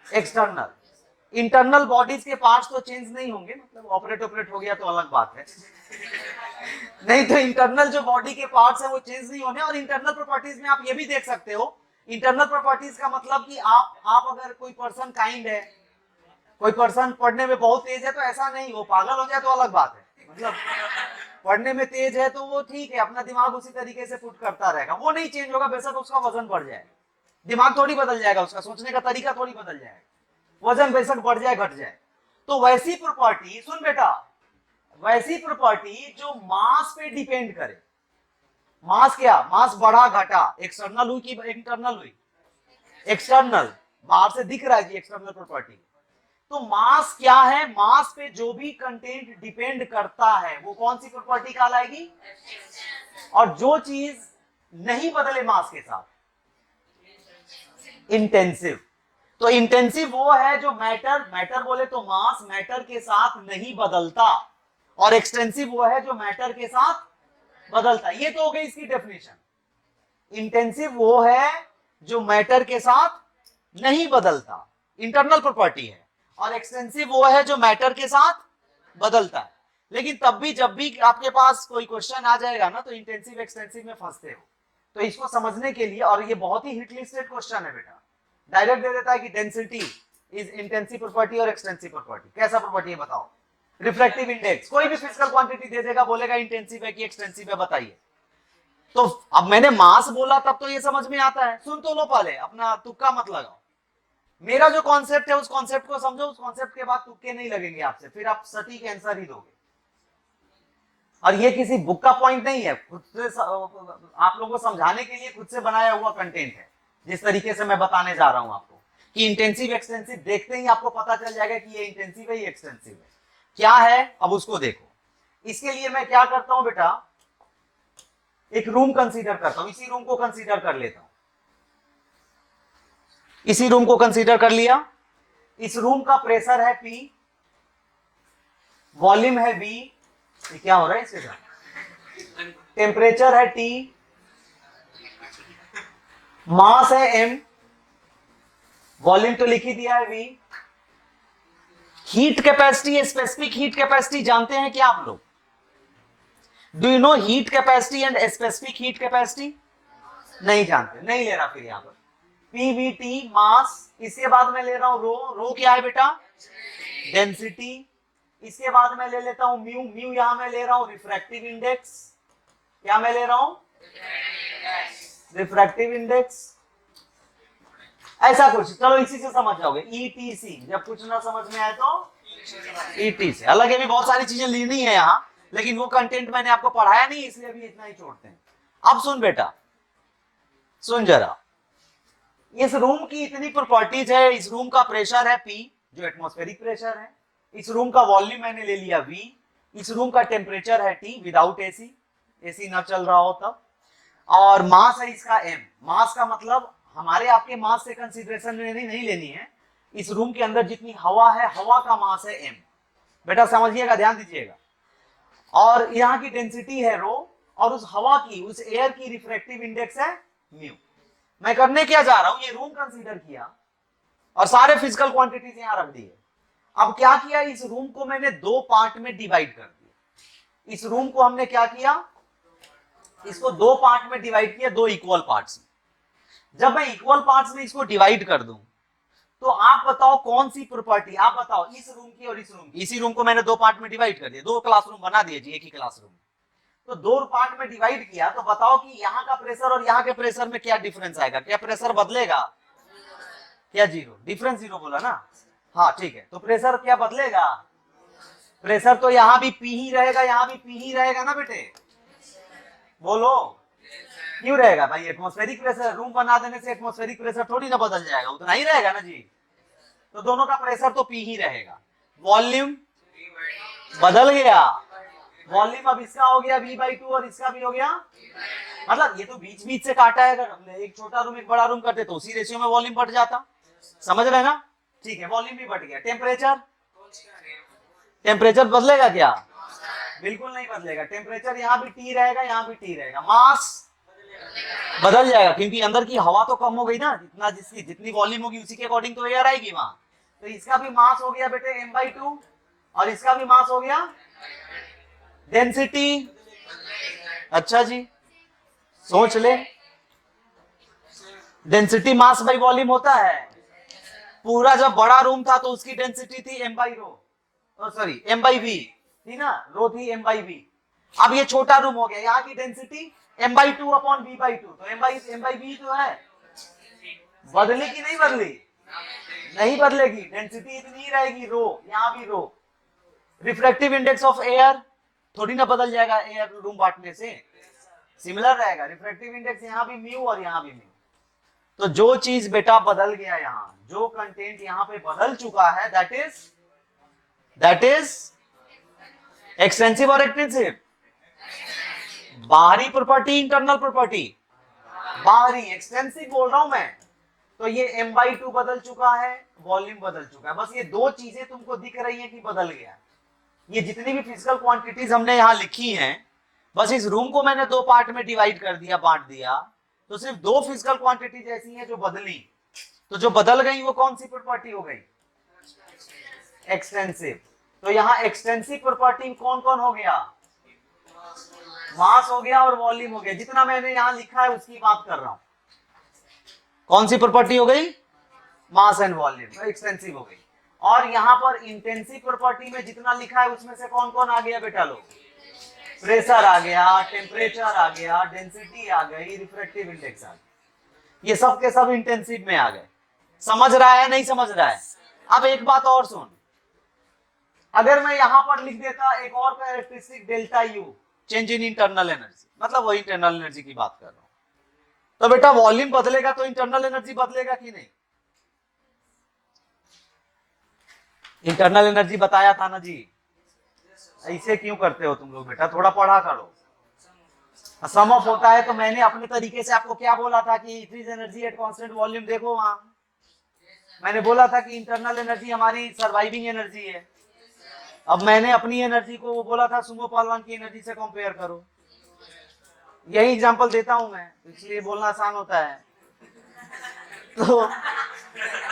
एक्सटर्नल। इंटरनल बॉडीज के पार्ट्स तो चेंज नहीं होंगे, मतलब ऑपरेट हो गया तो अलग बात है नहीं तो इंटरनल जो बॉडी के पार्ट्स हैं वो चेंज नहीं होने। और इंटरनल प्रॉपर्टीज में आप ये भी देख सकते हो, इंटरनल प्रॉपर्टीज का मतलब कि आप अगर कोई पर्सन काइंड है, कोई पर्सन पढ़ने में बहुत तेज है, तो ऐसा नहीं वो पागल हो जाए तो अलग बात है। मतलब पढ़ने में तेज है तो वो ठीक है, अपना दिमाग उसी तरीके से पुट करता रहेगा, वो नहीं चेंज होगा, बेशक उसका वजन बढ़ जाए, दिमाग थोड़ी बदल जाएगा, उसका सोचने का तरीका थोड़ी बदल जाएगा, वजन बेशक बढ़ जाए घट जाए। तो वैसी प्रॉपर्टी, सुन बेटा, वैसी प्रॉपर्टी जो मास पे डिपेंड करे। मास क्या, मास बढ़ा घटा, एक्सटर्नल हुई कि इंटरनल हुई, एक्सटर्नल, बाहर से दिख रहा है कि एक्सटर्नल प्रॉपर्टी। तो मास क्या है, मास पे जो भी कंटेंट डिपेंड करता है वो कौन सी प्रॉपर्टी कहलाएगी। और जो चीज नहीं बदले मास के साथ, इंटेंसिव। तो इंटेंसिव वो है जो मैटर बोले तो मास मैटर के साथ नहीं बदलता, और एक्सटेंसिव वो है जो मैटर के साथ बदलता। ये तो हो गई इसकी डेफिनेशन। इंटेंसिव वो है जो मैटर के साथ नहीं बदलता, इंटरनल प्रॉपर्टी है, और एक्सटेंसिव वो है जो मैटर के साथ बदलता है। लेकिन तब भी जब भी आपके पास कोई क्वेश्चन आ जाएगा ना, तो इंटेंसिव एक्सटेंसिव में फंसते हो। तो इसको समझने के लिए, और ये बहुत ही हिट लिस्टेड क्वेश्चन है बेटा, डायरेक्ट दे देता है कि डेंसिटी इज इंटेंसिव प्रॉपर्टी और एक्सटेंसिव प्रॉपर्टी। कैसा प्रॉपर्टी है बताओ? Refractive index. कोई भी फिजिकल क्वांटिटी दे देगा, बोलेगा इंटेंसिव है कि एक्सटेंसिव है, बताइए। तो अब मैंने मास बोला तब तो ये समझ में आता है, सुन तो लो पहले, अपना तुक्का मत लगाओ। मेरा जो कॉन्सेप्ट है उस कॉन्सेप्ट को समझो, उस कॉन्सेप्ट के बाद तुक्के नहीं लगेंगे आपसे, फिर आप सटीक आंसर ही दोगे। और ये किसी बुक का पॉइंट नहीं है, खुद से आप लोगों को समझाने के लिए खुद से बनाया हुआ कंटेंट है। जिस तरीके से मैं बताने जा रहा हूं आपको कि इंटेंसिव एक्सटेंसिव देखते ही आपको पता चल जाएगा कि ये इंटेंसिव है, ये एक्सटेंसिव है। क्या है अब उसको देखो। इसके लिए मैं क्या करता हूं बेटा, एक रूम कंसीडर करता हूं, इसी रूम को कंसीडर कर लेता हूं। इसी रूम को कंसीडर कर लिया। इस रूम का प्रेशर है P, वॉल्यूम है V, ये क्या हो रहा है इसके साथ, टेम्परेचर है T, मास है M, वॉल्यूम तो लिख ही दिया है V। Heat capacity, specific heat capacity जानते हैं क्या आप लोग? Do you no heat capacity and specific heat capacity? नहीं जानते, नहीं ले रहा फिर यहां पर। पीवीटी मास, इसके बाद मैं ले रहा हूं रो क्या है बेटा? डेंसिटी। इसके बाद मैं ले लेता हूं म्यू यहां मैं ले रहा हूं रिफ्रैक्टिव इंडेक्स। क्या मैं ले रहा हूं? Refractive index. ऐसा कुछ, चलो इसी से समझ जाओगे। ईटीसी, जब कुछ ना समझ में आए तो ईटीसी। हालांकि अभी बहुत सारी चीजें लेनी है यहां, लेकिन वो कंटेंट मैंने आपको पढ़ाया नहीं, इसलिए अभी इतना ही छोड़ते हैं। अब सुन बेटा, सुन जरा, इस रूम की इतनी प्रॉपर्टीज है। इस रूम का प्रेशर है P, जो एटमॉस्फेरिक प्रेशर है। इस रूम का वॉल्यूम मैंने ले लिया V। इस रूम का टेम्परेचर है T विदाउट एसी, एसी ना चल रहा हो तब। और मास है इसका M। मास का मतलब हमारे आपके मास से कंसीडरेशन में नहीं लेनी है। इस रूम के अंदर जितनी हवा है, हवा का मास है M। बेटा समझिएगा, ध्यान दीजिएगा। और यहाँ की डेंसिटी है रो, और उस हवा की, उस एयर की रिफ्रैक्टिव इंडेक्स है म्यू। मैं करने क्या जा रहा हूं, ये रूम कंसीडर किया और सारे फिजिकल क्वांटिटीज यहां रख दिए। अब क्या किया, इस रूम को मैंने दो पार्ट में डिवाइड कर दिया। इस रूम को हमने क्या किया, इसको दो पार्ट में डिवाइड किया, दो इक्वल पार्ट्स में। जब मैं इक्वल पार्ट्स में इसको डिवाइड कर दूं, तो आप बताओ कौन सी प्रॉपर्टी, आप बताओ इस रूम की और इस रूम की। इसी रूम को मैंने दो पार्ट में डिवाइड कर दिया, दो क्लासरूम बना दिए जी, एक ही क्लासरूम। तो दो पार्ट में डिवाइड किया, तो बताओ कि यहाँ का प्रेशर और यहाँ के प्रेशर में क्या डिफरेंस आएगा? क्या प्रेशर बदलेगा? क्या जीरो? डिफरेंस जीरो बोला ना? हाँ ठीक है। तो प्रेशर क्या बदलेगा? प्रेशर तो यहाँ भी P ही रहेगा, यहाँ भी P ही रहेगा ना बेटे, बोलो। क्यों रहेगा भाई? एटमॉस्फेरिक प्रेशर, रूम बना देने से एटमॉस्फेरिक प्रेशर थोड़ी ना बदल जाएगा, उतना ही रहेगा ना जी। तो दोनों का प्रेशर तो P ही रहेगा। वॉल्यूम बदल गया, वॉल्यूम अब इसका हो गया V/2 और इसका भी हो गया, मतलब ये तो बीच बीच से काटा है। अगर एक छोटा रूम एक बड़ा रूम करते तो उसी रेशियो में वॉल्यूम बढ़ जाता, समझ रहे ना? ठीक है, वॉल्यूम भी बढ़ गया। टेम्परेचर, टेम्परेचर बदलेगा क्या? बिल्कुल नहीं बदलेगा। टेम्परेचर यहाँ भी T रहेगा, यहाँ भी T रहेगा। मास बदल जाएगा, क्योंकि अंदर की हवा तो कम हो गई ना, जितना जिसकी जितनी वॉल्यूम होगी उसी के अकॉर्डिंग तो एयर आएगी वहां। तो इसका भी मास हो गया बेटे M/2 और इसका भी मास हो गया। डेंसिटी, अच्छा जी सोच ले, डेंसिटी मास बाई वॉल्यूम होता है। पूरा जब बड़ा रूम था तो उसकी डेंसिटी थी M/V थी ना, रो थी M/V। अब ये छोटा रूम हो गया, यहाँ की डेंसिटी M/2 अपॉन V/2। तो M/V जो है बदली कि नहीं बदली? नहीं बदलेगी, डेंसिटी इतनी ही रहेगी, रो, यहाँ भी रो। रिफ्रैक्टिव इंडेक्स ऑफ एयर थोड़ी ना बदल जाएगा एयर रूम बांटने से, सिमिलर रहेगा। रिफ्रैक्टिव इंडेक्स यहाँ भी म्यू और यहाँ भी म्यू। तो जो चीज बेटा बदल गया, यहाँ जो कंटेंट यहाँ पे बदल चुका है, दैट इज एक्सटेंसिव और एक्सटेंसिव। बाहरी प्रॉपर्टी, इंटरनल प्रॉपर्टी, बाहरी। एक्सटेंसिव बोल रहा हूं मैं, तो ये m/2 बदल चुका है, वॉल्यूम बदल चुका है। बस ये दो चीजें तुमको दिख रही हैं कि बदल गया। ये जितनी भी फिजिकल क्वांटिटीज हमने यहाँ लिखी हैं, बस इस रूम को मैंने दो पार्ट में डिवाइड कर दिया, बांट दिया, तो सिर्फ दो फिजिकल क्वांटिटीज ऐसी हैं जो बदली। तो जो बदल गई वो कौन सी प्रॉपर्टी हो गई? एक्सटेंसिव। तो यहाँ एक्सटेंसिव प्रॉपर्टी कौन कौन हो गया? मास हो गया और वॉल्यूम हो गया। जितना मैंने यहाँ लिखा है उसकी बात कर रहा हूं। कौन सी प्रॉपर्टी हो गई? मास एंड वॉल्यूम, एक्सटेंसिव हो गई। और यहाँ पर इंटेंसिव प्रॉपर्टी में जितना लिखा है उसमें से कौन कौन आ गया बेटा लोग? प्रेशर आ गया, टेम्परेचर आ गया, डेंसिटी आ गई, रिफ्रैक्टिव इंडेक्स आ गया। ये सब के सब इंटेंसिव में आ गए। समझ रहा है नहीं समझ रहा है? अब एक बात और सुन, अगर मैं यहां पर लिख देता एक और characteristic delta U, change in internal energy, मतलब वही इंटरनल एनर्जी की बात कर रहा हूं, तो बेटा वॉल्यूम बदलेगा तो इंटरनल एनर्जी बदलेगा कि नहीं? इंटरनल एनर्जी बताया था ना जी। ऐसे क्यों करते हो तुम लोग बेटा? थोड़ा पढ़ा करो। सम ऑफ होता है तो मैंने अपने तरीके से आपको क्या बोला था कि increase energy at constant volume. देखो वहां मैंने बोला था कि इंटरनल एनर्जी हमारी सर्वाइविंग एनर्जी है। अब मैंने अपनी एनर्जी को बोला था सुमो पहलवान की एनर्जी से कंपेयर करो। यही एग्जांपल देता हूं मैं, इसलिए बोलना आसान होता है। तो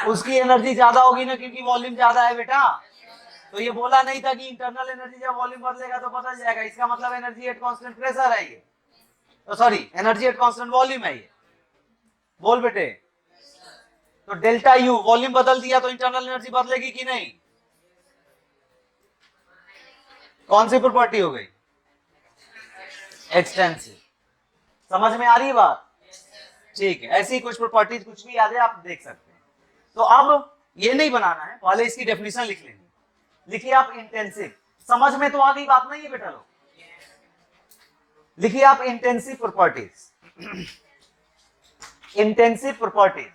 उसकी एनर्जी ज्यादा होगी ना, क्योंकि वॉल्यूम ज्यादा है बेटा। तो ये बोला नहीं था कि इंटरनल एनर्जी जब वॉल्यूम बदलेगा तो बदल जाएगा। इसका मतलब एनर्जी एट कांस्टेंट प्रेशर है ये, तो sorry energy at constant volume है ये। बोल बेटे। तो डेल्टा यू वॉल्यूम बदल दिया तो इंटरनल एनर्जी बदलेगी कि नहीं? कौन सी प्रॉपर्टी हो गई? एक्सटेंसिव। समझ में आ रही है बात? ठीक है, ऐसी कुछ प्रॉपर्टीज कुछ भी याद है आप देख सकते हैं। तो अब ये नहीं बनाना है, पहले इसकी डेफिनेशन लिख लेंगे। लिखिए आप इंटेंसिव। समझ में तो आ गई बात नहीं है बेटा लोग? लिखिए आप intensive properties. Intensive properties,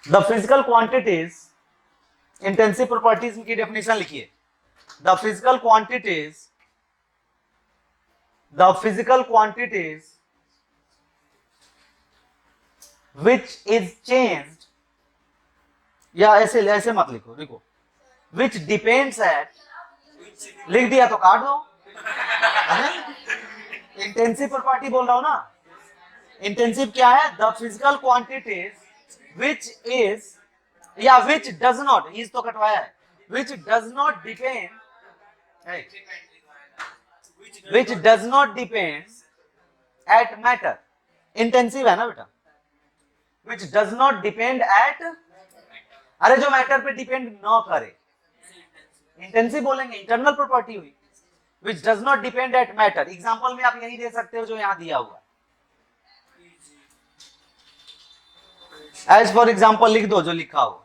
the physical quantities. Intensive properties की डेफिनेशन लिखिए। The physical quantities which is changed, या ऐसे मत लिखो, देखो which depends at, लिख दिया तो काट दो। इंटेंसिव प्रॉपर्टी बोल रहा हूं ना। इंटेंसिव क्या है? The physical quantities which is, या which does not, इस तो कटवाया है, which does not depend, which does not depend at matter। Intensive है ना बेटा? which does not depend at, अरे जो मैटर पे डिपेंड ना करे, इंटेंसिव बोलेंगे। इंटरनल प्रॉपर्टी हुई which does not depend at matter। Example में आप यही दे सकते हो जो यहां दिया हुआ। एज फॉर एग्जांपल लिख दो जो लिखा हुआ।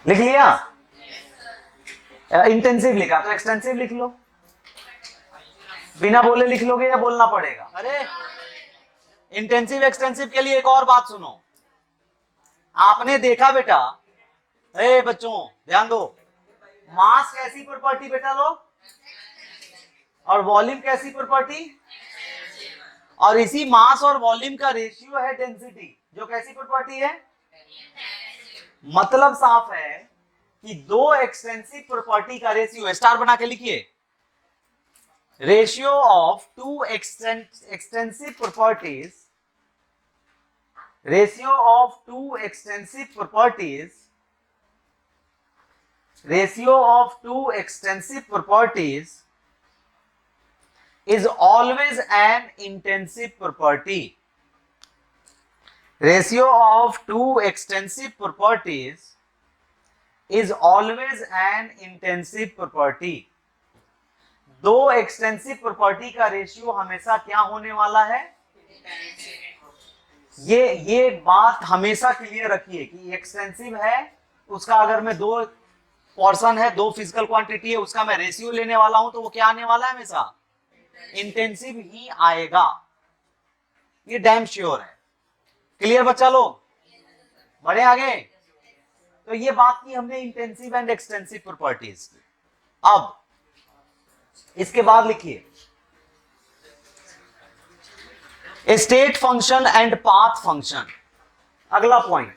लिख लिया? इंटेंसिव लिखा तो एक्सटेंसिव लिख लो। बिना बोले लिख लोगे या बोलना पड़ेगा? अरे इंटेंसिव एक्सटेंसिव के लिए एक और बात सुनो। आपने देखा बेटा, ए बच्चों ध्यान दो, मास कैसी प्रॉपर्टी बेटा लोग, और वॉल्यूम कैसी प्रॉपर्टी, और इसी मास और वॉल्यूम का रेशियो है डेंसिटी, जो कैसी प्रॉपर्टी है? मतलब साफ है कि दो एक्सटेंसिव प्रॉपर्टी का रेशियो, स्टार बना के लिखिए, ratio of two extensive properties, ratio of two extensive properties, ratio of two extensive properties is always an intensive property। ratio of two extensive properties is always an intensive property। दो extensive property का ratio हमेशा क्या होने वाला है? ये बात हमेशा क्लियर रखिए कि एक्सटेंसिव है उसका, अगर मैं दो पोर्शन है, दो फिजिकल क्वांटिटी है, उसका मैं रेशियो लेने वाला हूं तो वो क्या आने वाला है? हमेशा इंटेंसिव ही आएगा। ये डैम श्योर है। क्लियर बच्चा लोग? बढ़े आगे। तो ये बात की हमने इंटेंसिव एंड एक्सटेंसिव प्रॉपर्टीज की। अब इसके बाद लिखिए state function and path function. अगला point,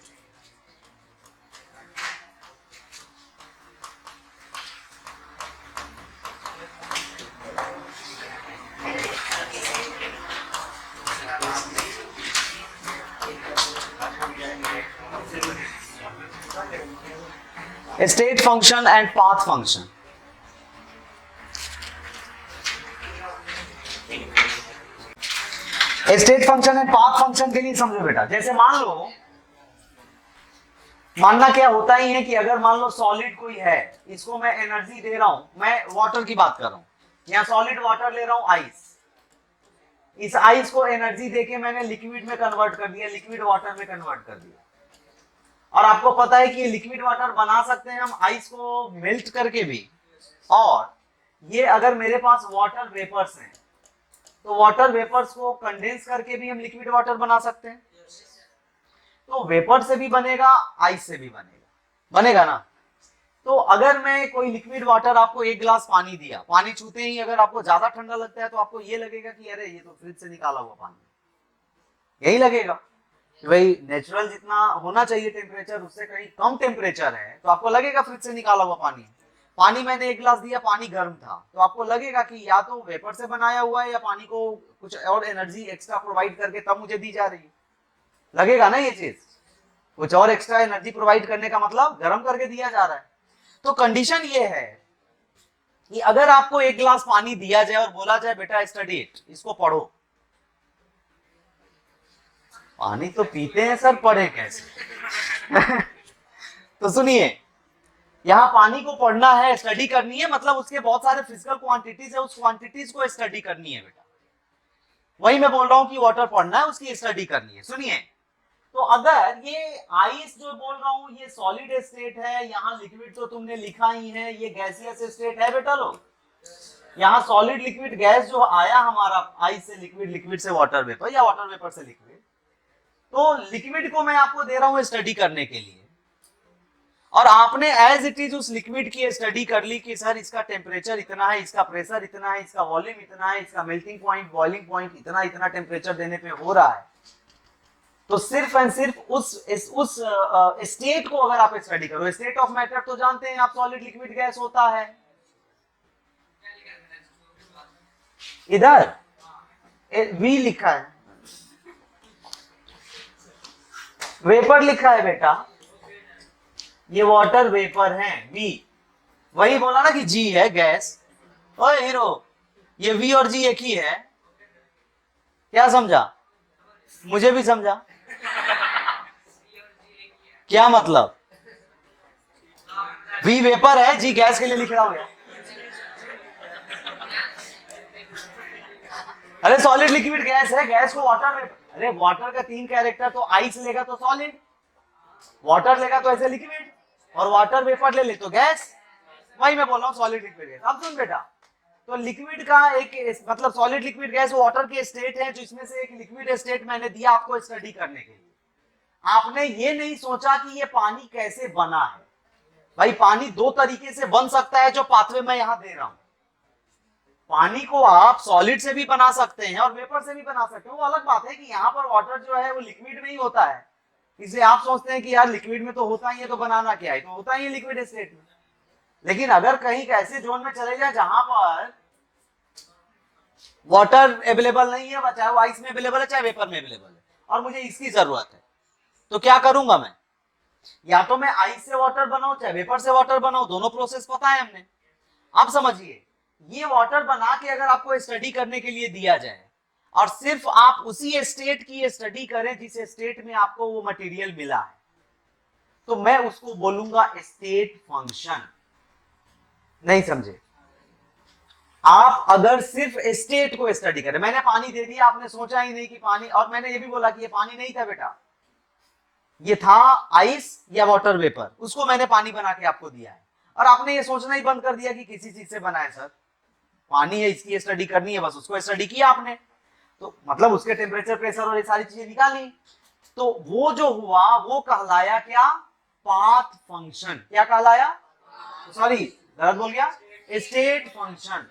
state function and path function. State function and path function के लिए समझो बेटा, जैसे मान लो, मानना क्या होता ही है कि अगर मान लो सॉलिड कोई है, इसको मैं एनर्जी दे रहा हूं, मैं वाटर की बात कर रहा हूं, यहां सॉलिड वाटर ले रहा हूं आइस, इस आइस को एनर्जी देके मैंने लिक्विड में कन्वर्ट कर दिया, लिक्विड वाटर में कन्वर्ट कर दिया। और आपको पता है कि ये लिक्विड वाटर बना सकते हैं हम आइस को मेल्ट करके भी, और ये अगर मेरे पास वाटर वेपर्स हैं तो वाटर वेपर्स को कंडेंस करके भी हम लिक्विड वाटर बना सकते हैं। तो वेपर से भी बनेगा, आइस से भी बनेगा ना। तो अगर मैं कोई लिक्विड वाटर आपको एक गिलास पानी दिया, पानी छूते ही अगर आपको ज्यादा ठंडा लगता है तो आपको ये लगेगा कि अरे ये तो फ्रिज से निकाला हुआ पानी, यही लगेगा। भाई नेचुरल जितना होना चाहिए टेम्परेचर उससे कहीं कम टेम्परेचर है तो आपको लगेगा फ्रिज से निकाला हुआ पानी। पानी मैंने एक गिलास दिया, पानी गर्म था, तो आपको लगेगा कि या तो वेपर से बनाया हुआ है या पानी को कुछ और एनर्जी एक्स्ट्रा प्रोवाइड करके तब मुझे दी जा रही है, लगेगा ना। ये चीज कुछ और एक्स्ट्रा एनर्जी प्रोवाइड करने का मतलब गर्म करके दिया जा रहा है। तो कंडीशन ये है कि अगर आपको एक गिलास पानी दिया जाए और बोला जाए बेटा स्टडी इट, इसको पढ़ो, पानी तो पीते हैं सर, पढ़े कैसे? तो सुनिए, यहां पानी को पढ़ना है, स्टडी करनी है, मतलब उसके बहुत सारे फिजिकल क्वांटिटीज है, उस क्वांटिटीज को स्टडी करनी है बेटा। वही मैं बोल रहा हूं कि वाटर पढ़ना है, उसकी स्टडी करनी है। सुनिए, तो अगर ये आइस जो बोल रहा हूं ये सॉलिड स्टेट है, यहाँ लिक्विड तो तुमने लिखा ही है, ये गैसियस स्टेट है बेटा लोग। यहाँ सॉलिड लिक्विड गैस जो आया हमारा आइस से लिक्विड, लिक्विड से वाटर वेपर या वाटर वेपर से लिक्विड, तो लिक्विड को मैं आपको दे रहा हूं स्टडी करने के लिए, और आपने एज इट इज उस लिक्विड की स्टडी कर ली कि सर इसका टेम्परेचर इतना है, इसका प्रेशर इतना है, इसका वॉल्यूम इतना है, इसका मेल्टिंग पॉइंट, बॉइलिंग पॉइंट इतना इतना टेम्परेचर देने पे हो रहा है। तो सिर्फ एंड सिर्फ उस स्टेट को अगर आप स्टडी करो, स्टेट ऑफ मैटर तो जानते हैं आप, सॉलिड लिक्विड गैस होता है। इधर वी लिखा है, वेपर लिखा है बेटा, ये वाटर वेपर है, वी। वही बोला ना कि जी है गैस। ओए हीरो, ये वी और जी एक ही है, क्या समझा? मुझे भी समझा। क्या मतलब? वी वेपर है, जी गैस के लिए लिख रहा हूं। अरे सॉलिड लिक्विड गैस है, गैस को वाटर वेपर, अरे वाटर का 3 कैरेक्टर, तो आइस लेगा तो सॉलिड, वाटर लेगा तो ऐसे लिक्विड, और वाटर वेपर ले ले तो गैस। वही मैं बोल रहा हूँ सॉलिड लिक्विड गैस। अब सुन बेटा, तो लिक्विड का एक मतलब सॉलिड लिक्विड गैस वाटर के स्टेट है, जो इसमें से एक लिक्विड स्टेट मैंने दिया आपको स्टडी करने के लिए। आपने ये नहीं सोचा कि ये पानी कैसे बना है। भाई पानी 2 तरीके से बन सकता है, जो पाथवे मैं यहां दे रहा हूं। पानी को आप सॉलिड से भी बना सकते हैं और वेपर से भी बना सकते हैं, वो अलग बात है कि यहाँ पर वाटर जो है वो लिक्विड में ही होता है, इसलिए आप सोचते हैं कि यार लिक्विड में तो होता ही है, तो बनाना क्या है, तो होता ही है लिक्विड स्टेट में। लेकिन अगर कहीं ऐसे जोन में चले जाए जहां पर वाटर अवेलेबल नहीं है, चाहे वो आइस में अवेलेबल है चाहे वेपर में अवेलेबल है, और मुझे इसकी जरूरत है, तो क्या करूंगा मैं? या तो मैं आइस से वाटर बनाऊं चाहे वेपर से वाटर बनाऊं, दोनों प्रोसेस पता है हमने। आप समझिए, ये वाटर बना के अगर आपको स्टडी करने के लिए दिया जाए और सिर्फ आप उसी स्टेट की स्टडी करें जिस स्टेट में आपको वो मटेरियल मिला है, तो मैं उसको बोलूंगा स्टेट फंक्शन। नहीं समझे? आप अगर सिर्फ स्टेट को स्टडी करें, मैंने पानी दे दिया, आपने सोचा ही नहीं कि पानी, और मैंने ये भी बोला कि ये पानी नहीं था बेटा, ये था आइस या वाटर वेपर, उसको मैंने पानी बना के आपको दिया है, और आपने ये सोचना ही बंद कर दिया कि किसी चीज से बना है। सर पानी है, इसकी स्टडी करनी है, बस उसको स्टडी किया आपने, तो मतलब उसके टेम्परेचर, प्रेशर और ये सारी चीजें निकाली, तो वो जो हुआ वो कहलाया क्या? Path function. क्या कहलाया? सॉरी गलत बोल गया, स्टेट फंक्शन,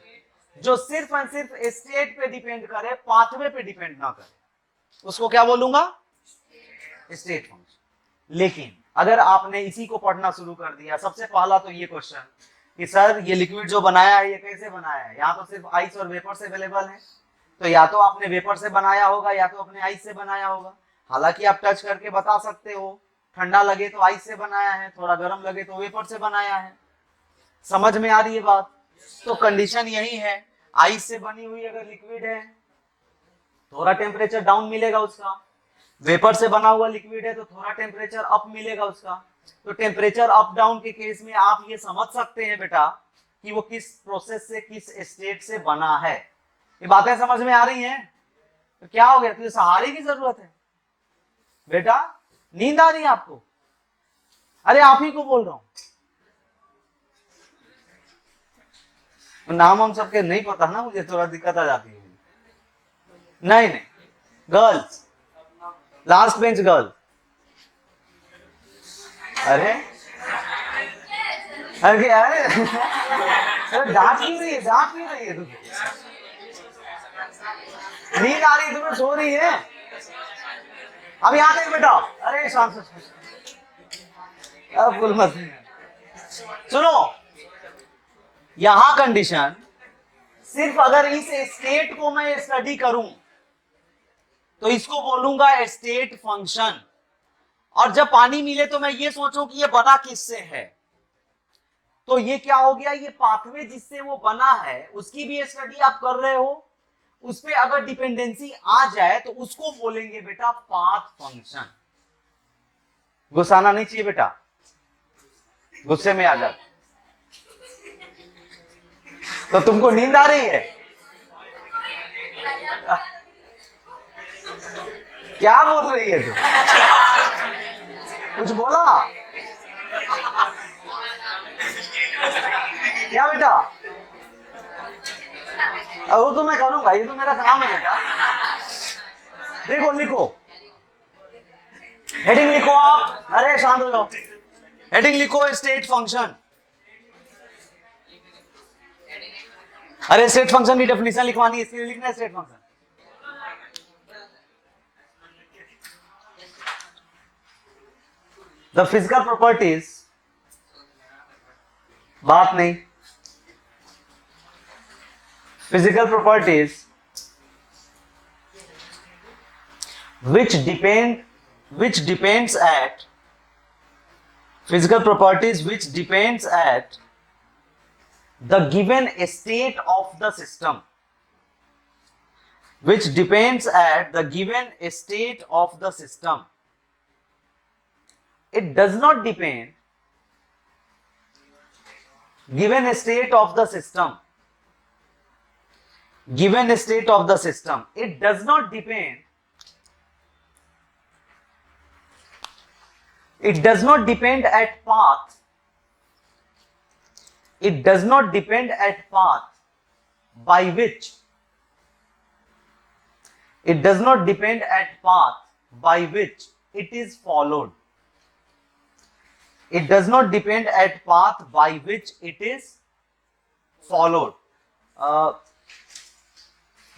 जो सिर्फ एंड सिर्फ स्टेट पे डिपेंड करे, पाथवे पे डिपेंड ना करे। उसको क्या बोलूंगा? State function. लेकिन अगर आपने इसी को पढ़ना शुरू कर दिया, सबसे पहला तो ये क्वेश्चन कि सर ये लिक्विड जो बनाया है ये कैसे बनाया है? यहाँ तो सिर्फ आइस और वेपर से अवेलेबल है, तो या तो आपने वेपर से बनाया होगा या तो अपने आइस से बनाया होगा। हालांकि आप टच करके बता सकते हो, ठंडा लगे तो आइस से बनाया है, थोड़ा गर्म लगे तो वेपर से बनाया है। समझ में आ रही है बात? तो कंडीशन यही है, आइस से बनी हुई अगर लिक्विड है थोड़ा टेम्परेचर डाउन मिलेगा उसका, वेपर से बना हुआ लिक्विड है तो थोड़ा टेम्परेचर अप मिलेगा उसका। तो टेम्परेचर अप डाउन के केस में आप ये समझ सकते हैं बेटा कि वो किस प्रोसेस से, किस स्टेट से बना है। ये बातें समझ में आ रही हैं? तो क्या हो गया, तुझे सहारे की जरूरत है बेटा? नींद आ रही है आपको? अरे आप ही को बोल रहा हूं, नाम हम सबके नहीं पता ना, मुझे थोड़ा दिक्कत आ जाती है। नहीं नहीं, गर्ल्स, लास्ट बेंच गर्ल। अरे अरे अरे डांट क्यों रही है, डांट क्यों रही है तुझे? नींद आ रही है तुम्हें, सो रही है? अब यहाँ देख बेटा, अरे शांत से, अब फुल मत सुनो। यहां कंडीशन सिर्फ अगर इस स्टेट को मैं स्टडी करूं तो इसको बोलूंगा स्टेट फंक्शन। और जब पानी मिले तो मैं ये सोचूं कि ये बना किससे है, तो ये क्या हो गया, ये पाथवे जिससे वो बना है उसकी भी स्टडी आप कर रहे हो, उस पे अगर डिपेंडेंसी आ जाए तो उसको बोलेंगे बेटा पाथ फंक्शन। गुस्साना नहीं चाहिए बेटा, गुस्से में आ जा तो तुमको नींद आ रही है? क्या बोल रही है तू? कुछ बोला क्या बेटा? वो तो मैं करूंगा, ये तो मेरा काम है बेटा। देखो लिखो, हेडिंग लिखो आप, अरे शांत हो जाओ, हेडिंग लिखो स्टेट फंक्शन। अरे स्टेट फंक्शन की डेफिनेशन लिखवानी है, इसके लिए लिखना है state function. The physical properties, बात नहीं, physical properties which depends at physical properties which depends at the given state of the system, which depends at the given state of the system. It does not depend given state of the system, given state of the system, it does not depend, it does not depend at path, it does not depend at path by which, it does not depend at path by which it is followed, it does not depend at path by which it is followed.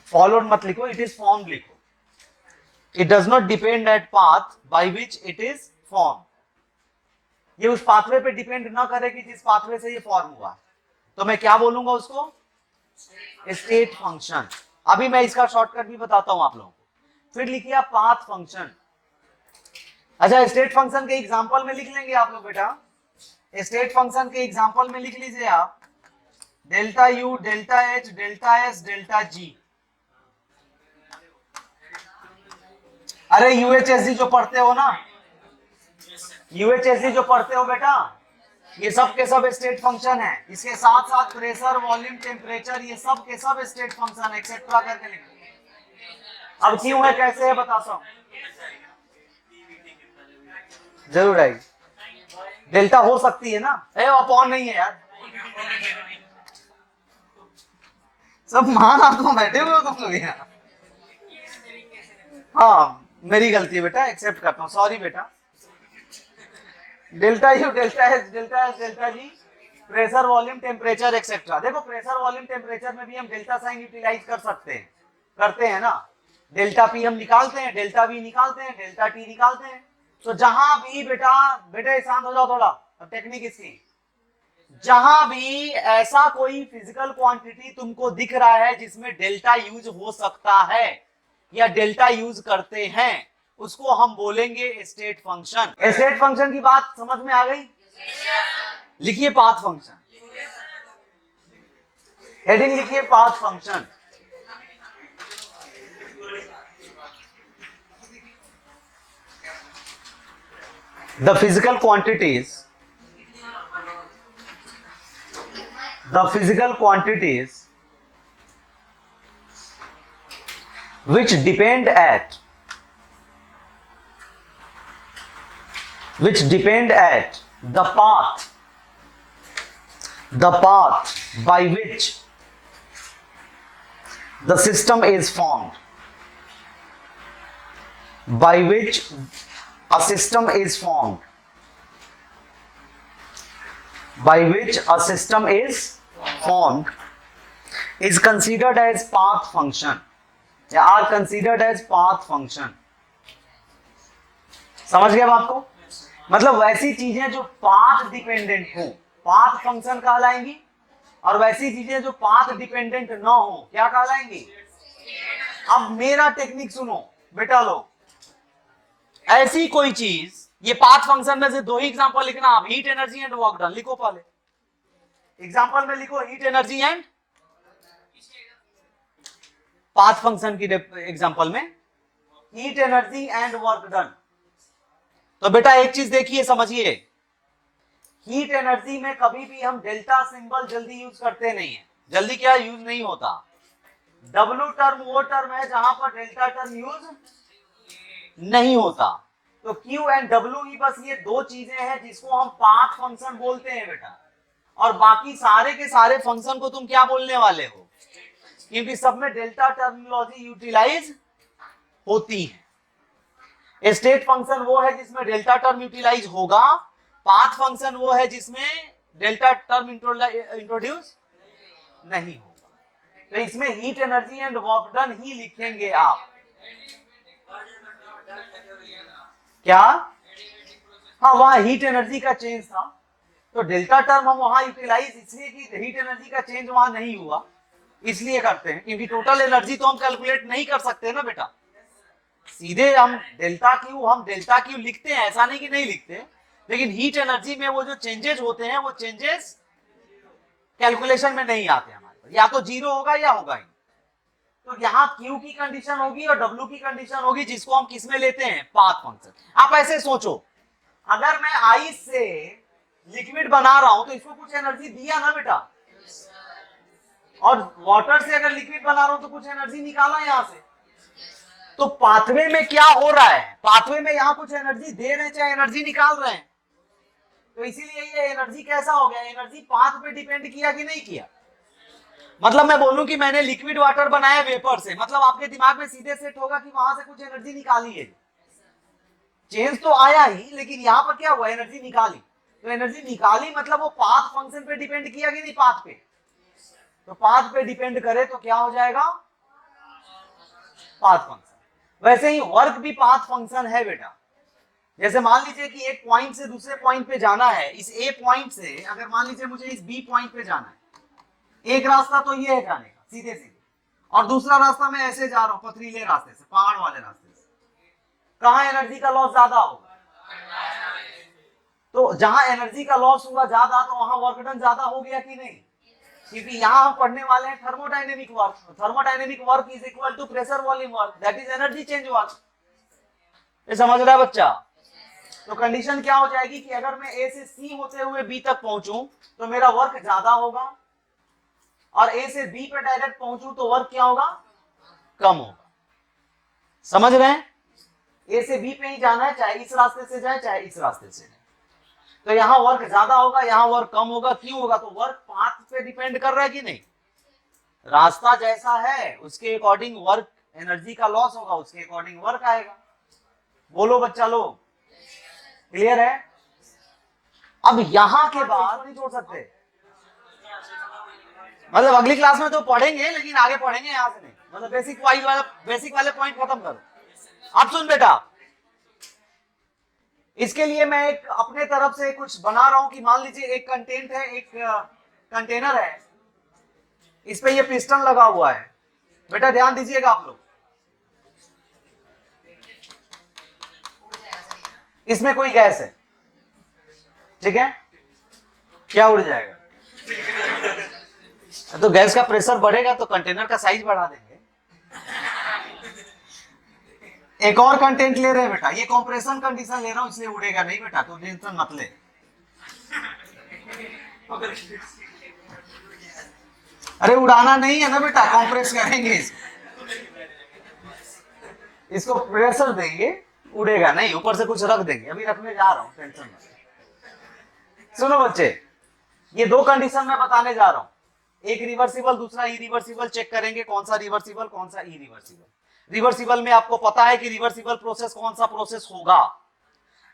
Followed मत लिखो, it is formed लिखो. It does not depend at path by which it is formed. ये उस pathway पे depend ना करे कि जिस पाथवे से ये फॉर्म हुआ, तो मैं क्या बोलूंगा उसको? State function. अभी मैं इसका शॉर्टकट भी बताता हूं आप लोगों को। फिर लिखिए आप पाथ फंक्शन। अच्छा, स्टेट फंक्शन के एग्जांपल में लिख लेंगे आप लोग बेटा। स्टेट फंक्शन के एग्जांपल में लिख लीजिए आप delta U, delta H, delta S, delta G. अरे यूएचएसजी जो पढ़ते हो ना, यूएचएसजी जो पढ़ते हो बेटा, ये सब के सब स्टेट फंक्शन है। इसके साथ साथ प्रेशर, वॉल्यूम, टेम्परेचर, ये सब के सब स्टेट फंक्शन है, एक्सेट्रा करके लिखो। अब क्यों है, कैसे है, बताता हूं। जरूर आएगी, डेल्टा हो सकती है ना, अपॉन नहीं है यार। सब मान आपको बैठे हुए हो तुम लोग यहाँ। हाँ मेरी गलती है बेटा, एक्सेप्ट करता हूँ, सॉरी बेटा। Delta U, delta H, delta S, delta G, pressure, volume, temperature etcetera. देखो प्रेशर, वॉल्यूम, टेम्परेचर में भी हम डेल्टा साइन यूटिलाइज कर सकते हैं, करते हैं ना। डेल्टा पी हम निकालते हैं, डेल्टा वी निकालते हैं, डेल्टा टी निकालते हैं। तो जहां भी बेटा शांत हो जाओ थोड़ा, अब टेक्निक इसकी, जहां भी ऐसा कोई फिजिकल क्वांटिटी तुमको दिख रहा है जिसमें डेल्टा यूज हो सकता है या डेल्टा यूज करते हैं, उसको हम बोलेंगे स्टेट फंक्शन। स्टेट फंक्शन की बात समझ में आ गई? लिखिए पाथ फंक्शन, हेडिंग लिखिए path function. The physical quantities which depend at the path by which the system is formed, by which a system is formed, is considered as path function या are considered as path function। समझ गए आपको? मतलब वैसी चीजें जो path dependent हो path function कहलाएंगी, और वैसी चीजें जो पाथ डिपेंडेंट ना हो क्या कहलाएंगी? अब मेरा टेक्निक सुनो बेटा लोग, ऐसी कोई चीज, ये पाथ फंक्शन में से दो ही एग्जांपल लिखना आप, heat energy and work done लिखो। पहले एग्जांपल में लिखो heat energy and, path function की एग्जांपल में heat energy and work done. तो बेटा एक चीज देखिए समझिए, हीट एनर्जी में कभी भी हम डेल्टा सिंबल जल्दी यूज करते नहीं है, जल्दी क्या यूज नहीं होता। डब्ल्यू टर्म वो टर्म है जहां पर डेल्टा टर्म यूज नहीं होता। तो Q एंड W ही बस ये दो चीजें हैं जिसको हम पाथ फंक्शन बोलते हैं बेटा, और बाकी सारे के सारे फंक्शन को तुम क्या बोलने वाले हो, क्योंकि सब में डेल्टा टर्मिनोलॉजी यूटिलाइज होती है। स्टेट फंक्शन वो है जिसमें डेल्टा टर्म यूटिलाइज होगा, पाथ फंक्शन वो है जिसमें डेल्टा टर्म इंट्रोड्यूस नहीं होगा। तो इसमें heat energy and work done ही लिखेंगे आप। क्या? हाँ, वहां हीट एनर्जी का चेंज था, तो डेल्टा टर्म हम वहां यूटिलाइज इसलिए कि हीट एनर्जी का चेंज वहां नहीं हुआ, इसलिए करते हैं, क्योंकि टोटल एनर्जी तो हम कैलकुलेट नहीं कर सकते ना बेटा। सीधे हम डेल्टा क्यू लिखते हैं, ऐसा नहीं कि नहीं लिखते, लेकिन हीट एनर्जी में वो जो चेंजेस होते हैं वो चेंजेस कैलकुलेशन में नहीं आते हमारे, या तो जीरो होगा या होगा ही। तो यहाँ Q की कंडीशन होगी और W की कंडीशन होगी, जिसको हम किस में लेते हैं, पाथ फंक्शन। आप ऐसे सोचो, अगर मैं आइस से लिक्विड बना रहा हूं तो इसको कुछ एनर्जी दिया ना बेटा, और वाटर से अगर लिक्विड बना रहा हूं तो कुछ एनर्जी निकाला यहां से। तो पाथवे में क्या हो रहा है, पाथवे में यहां कुछ एनर्जी दे रहे हैं चाहे एनर्जी निकाल रहे हैं। तो इसीलिए ये एनर्जी कैसा हो गया, एनर्जी पाथ पे डिपेंड किया कि नहीं किया। मतलब मैं बोलूं कि मैंने लिक्विड वाटर बनाया वेपर से, मतलब आपके दिमाग में सीधे सेट होगा कि वहां से कुछ एनर्जी निकाली है, चेंज तो आया ही, लेकिन यहां पर क्या हुआ, एनर्जी निकाली। तो एनर्जी निकाली मतलब वो पाथ फंक्शन पे डिपेंड किया कि नहीं, पाथ पे। तो पाथ पे डिपेंड करे तो क्या हो जाएगा, पाथ फंक्शन। वैसे ही वर्क भी पाथ फंक्शन है बेटा। जैसे मान लीजिए कि एक पॉइंट से दूसरे पॉइंट पे जाना है, इस ए पॉइंट से अगर मान लीजिए मुझे इस बी पॉइंट पे जाना है, एक रास्ता तो ये है जाने का सीधे सीधे, और दूसरा रास्ता मैं ऐसे जा रहा हूं पथरीले रास्ते से, पहाड़ वाले रास्ते से। कहां एनर्जी का लॉस ज्यादा होगा, तो जहां एनर्जी का लॉस हुआ ज्यादा तो वहां वर्क डन ज्यादा हो गया कि नहीं, क्योंकि यहां हम पढ़ने वाले हैं thermodynamic work. Thermodynamic work is equal to pressure volume work, that is energy change work. ये समझ रहा है बच्चा? तो कंडीशन क्या हो जाएगी कि अगर मैं ए से सी होते हुए बी तक पहुंचूं तो मेरा वर्क ज्यादा होगा, और ए से बी पे डायरेक्ट पहुंचूं तो वर्क क्या होगा, कम होगा। समझ रहे हैं? ए से बी पे ही जाना है, चाहे इस रास्ते से जाए चाहे इस रास्ते से जाए, तो यहां वर्क ज्यादा होगा, यहां वर्क कम होगा। क्यों होगा, तो वर्क पाथ पे डिपेंड कर रहा है कि नहीं। रास्ता जैसा है उसके अकॉर्डिंग वर्क, एनर्जी का लॉस होगा उसके अकॉर्डिंग वर्क आएगा। बोलो बच्चा लोग, क्लियर है? अब यहां के बाद नहीं छोड़ सकते, मतलब अगली क्लास में तो पढ़ेंगे लेकिन आगे पढ़ेंगे यहां से नहीं, मतलब बेसिक वाले पॉइंट खत्म करो। अब सुन बेटा, इसके लिए मैं एक अपने तरफ से कुछ बना रहा हूं कि मान लीजिए एक कंटेंट है, एक कंटेनर है, इस पे ये पिस्टन लगा हुआ है। बेटा ध्यान दीजिएगा आप लोग, इसमें कोई गैस है, ठीक है, क्या उड़ जाएगा? तो गैस का प्रेशर बढ़ेगा तो कंटेनर का साइज बढ़ा देंगे। एक और कंटेंट ले रहे हैं बेटा, ये कंप्रेशन कंडीशन ले रहा हूं इसलिए उड़ेगा नहीं बेटा, तो टेंशन मत ले। अरे उड़ाना नहीं है ना बेटा, कंप्रेस करेंगे इसको प्रेशर देंगे, उड़ेगा नहीं, ऊपर से कुछ रख देंगे, अभी रखने जा रहा हूं, टेंशन मत। सुनो बच्चे, ये दो कंडीशन मैं बताने जा रहा हूं, एक रिवर्सिबल दूसरा इरिवर्सिबल। चेक करेंगे कौन सा रिवर्सिबल कौन सा इरिवर्सिबल। रिवर्सिबल में आपको पता है कि रिवर्सिबल प्रोसेस कौन सा प्रोसेस होगा।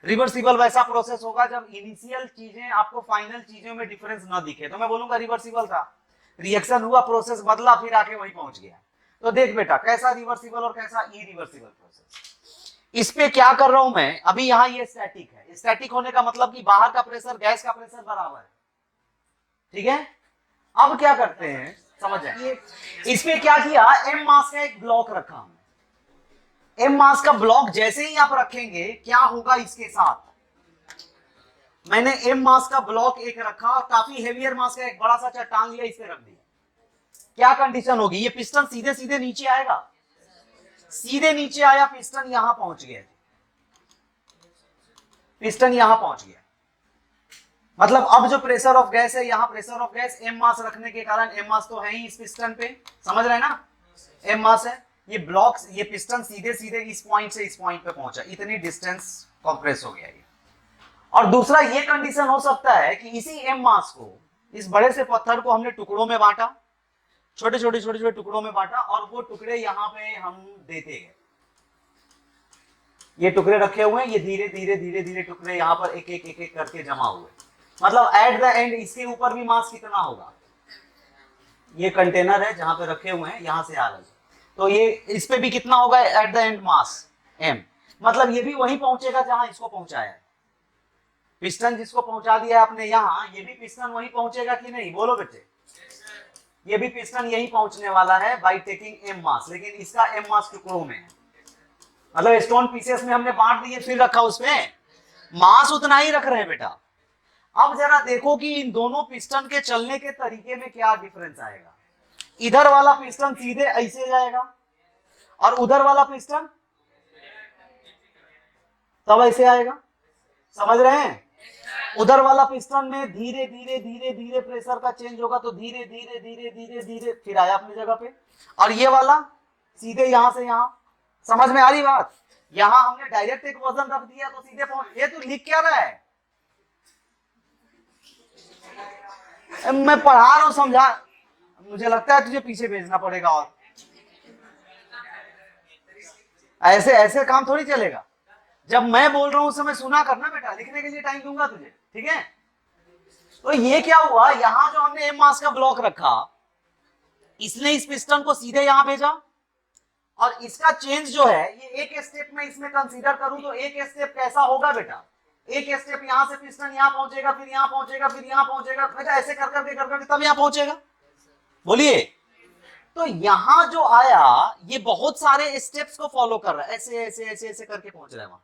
रिवर्सिबल वैसा प्रोसेस होगा जब इनिशियल चीजें आपको फाइनल चीजों में डिफरेंस ना दिखे, तो मैं बोलूंगा रिवर्सिबल था। रिएक्शन हुआ, प्रोसेस बदला, फिर आके वहीं पहुंच गया। तो देख बेटा, कैसा रिवर्सिबल और कैसा इरिवर्सिबल प्रोसेस। इस पे क्या कर रहा हूं मैं, अभी यहां ये स्टैटिक है। स्टैटिक होने का मतलब कि बाहर का प्रेशर गैस का प्रेशर बराबर है, ठीक है। अब क्या करते हैं समझ जाए, इस पे क्या किया, एम मास का एक ब्लॉक रखा हमने। एम मास का ब्लॉक जैसे ही आप रखेंगे क्या होगा इसके साथ, मैंने एम मास का ब्लॉक एक रखा और काफी हेवियर मास का एक बड़ा सा चट्टान लिया, इसे रख दिया। क्या कंडीशन होगी, ये पिस्टन सीधे सीधे नीचे आएगा, सीधे नीचे आया, पिस्टन यहां पहुंच गया, पिस्टन यहां पहुंच गया। मतलब अब जो प्रेशर ऑफ गैस है, यहां प्रेशर ऑफ गैस एम मास रखने के कारण, एम मास तो है ही इस पिस्टन पे, समझ रहे हैं ना, एम मास है। ये ब्लॉक, ये पिस्टन सीधे सीधे इस पॉइंट से इस पॉइंट पे पहुंचा, इतनी डिस्टेंस कंप्रेस हो गया ये। और दूसरा ये कंडीशन हो सकता है कि इसी एम मास को, इस बड़े से पत्थर को हमने टुकड़ों में बांटा, छोटे छोटे छोटे छोटे टुकड़ों में बांटा, और वो टुकड़े यहां पे हम देते गए। ये टुकड़े रखे हुए हैं, ये धीरे धीरे धीरे धीरे टुकड़े यहां पर एक एक एक एक करके जमा हुए। मतलब एट द एंड इसके ऊपर भी मास कितना होगा, ये कंटेनर है जहां पे रखे हुए हैं, यहां से आ रहा है, तो ये इस पे भी कितना होगा at the end mass M. मतलब ये भी वहीं पहुंचेगा जहां इसको पहुंचाया है। पिस्टन जिसको पहुंचा दिया आपने यहां, ये भी पिस्टन वहीं पहुंचेगा कि नहीं, बोलो बेटे। ये भी पिस्टन यहीं पहुंचने वाला है बाय टेकिंग एम मास, लेकिन इसका एम मास टुकड़ों में है। मतलब स्टोन पीसेस में हमने बांट दिए, फिर रखा उसमें, मास उतना ही रख रहे हैं बेटा। अब जरा देखो कि इन दोनों पिस्टन के चलने के तरीके में क्या डिफरेंस आएगा। इधर वाला पिस्टन सीधे ऐसे जाएगा और उधर वाला पिस्टन तब ऐसे आएगा, समझ रहे हैं। उधर वाला पिस्टन में धीरे धीरे धीरे धीरे प्रेशर का चेंज होगा, तो धीरे धीरे धीरे धीरे धीरे फिर आया अपनी जगह पे। और ये वाला सीधे यहां से यहां, समझ में आ रही बात। यहां हमने डायरेक्ट एक वजन रख दिया तो सीधे पहुंच। ये तो लिख क्या रहा है, मैं पढ़ा रहा हूं, समझा। मुझे लगता है तुझे पीछे भेजना पड़ेगा, और ऐसे ऐसे काम थोड़ी चलेगा। जब मैं बोल रहा हूं उस समय सुना करना बेटा, लिखने के लिए टाइम दूंगा तुझे, ठीक है। तो ये क्या हुआ, यहां जो हमने एम मास का ब्लॉक रखा, इसने इस पिस्टन को सीधे यहां भेजा, और इसका चेंज जो है ये एक स्टेप में इसमें कंसीडर करूं तो एक स्टेप कैसा होगा बेटा, एक स्टेप यहां से पिस्टन यहां पहुंचेगा, फिर यहां पहुंचेगा, फिर यहां पहुंचेगा, बेटा ऐसे कर करके तब यहां पहुंचेगा, बोलिए। तो यहां जो आया ये बहुत सारे स्टेप्स को फॉलो कर रहा है, ऐसे ऐसे ऐसे ऐसे करके पहुंच रहा है वहां,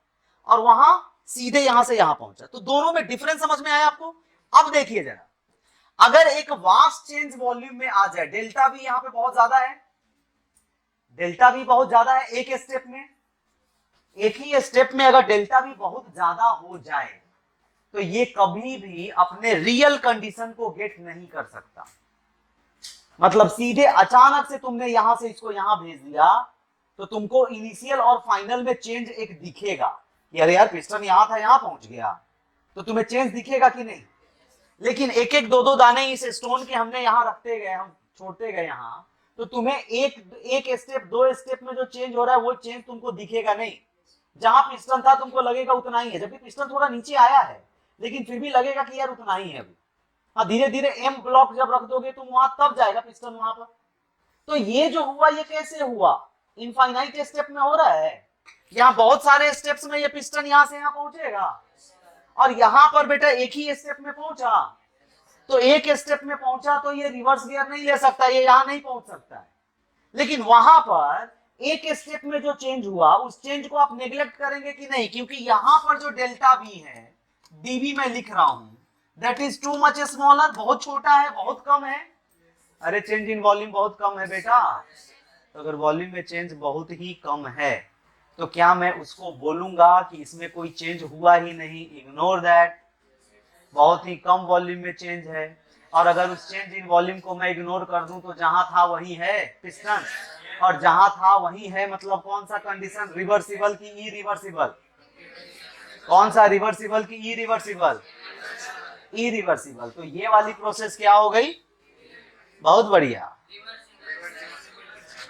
और वहां सीधे यहां से यहां पहुंचा। तो दोनों में डिफरेंस समझ में आया आपको। अब देखिए जरा, अगर एक वास्ट चेंज वॉल्यूम में आ जाए, डेल्टा भी यहां पे बहुत ज्यादा है, डेल्टा भी बहुत ज्यादा है, एक स्टेप में, एक ही स्टेप में अगर डेल्टा भी बहुत ज्यादा हो जाए तो ये कभी भी अपने रियल कंडीशन को गेट नहीं कर सकता। मतलब सीधे अचानक से तुमने यहां से इसको यहां भेज दिया तो तुमको इनिशियल और फाइनल में चेंज एक दिखेगा कि अरे यार पिस्टन यहां था यहां पहुंच गया, तो तुम्हें चेंज दिखेगा कि नहीं। लेकिन एक एक दो दो दाने इस स्टोन के हमने यहां रखते गए, हम छोड़ते गए यहां, तो तुम्हें एक स्टेप दो स्टेप में जो चेंज हो रहा है वो चेंज तुमको दिखेगा नहीं। जहां पिस्टन था तुमको लगेगा उतना ही है, जबकि पिस्टन थोड़ा नीचे आया है, लेकिन फिर भी लगेगा कि यार उतना ही है अभी। हाँ, धीरे धीरे एम ब्लॉक जब रख दोगे तुम वहां, तब जाएगा पिस्टन वहां पर, तो ये जो हुआ ये कैसे हुआ, इनफाइनाइट स्टेप में हो रहा है। यहाँ बहुत सारे स्टेप्स में ये पिस्टन यहां से यहां पहुंचेगा, और यहां पर बेटा एक ही स्टेप में पहुंचा, तो एक स्टेप में पहुंचा तो ये रिवर्स गियर नहीं ले सकता, ये यहां नहीं पहुंच सकता है। लेकिन वहां पर एक स्टेप में जो चेंज हुआ उस चेंज को आप नेग्लेक्ट करेंगे कि नहीं, क्योंकि यहां पर जो डेल्टा बी है, डीबी में लिख रहा हूं, that is too much smaller, बहुत छोटा है, बहुत कम है। अरे चेंज इन वॉल्यूम बहुत कम है बेटा, तो अगर वॉल्यूम में चेंज बहुत ही कम है तो क्या मैं उसको बोलूंगा कि इसमें कोई चेंज हुआ ही नहीं, इग्नोर दैट, बहुत ही कम वॉल्यूम में चेंज है। और अगर उस चेंज इन वॉल्यूम को मैं इग्नोर कर दूं तो जहां था वही है पिस्टन, और जहां था वही है, मतलब कौन सा कंडीशन, रिवर्सिबल की इरिवर्सिबल, कौन सा रिवर्सिबल की इरिवर्सिबल, इरिवर्सिबल। तो ये वाली प्रोसेस क्या हो गई, बहुत बढ़िया,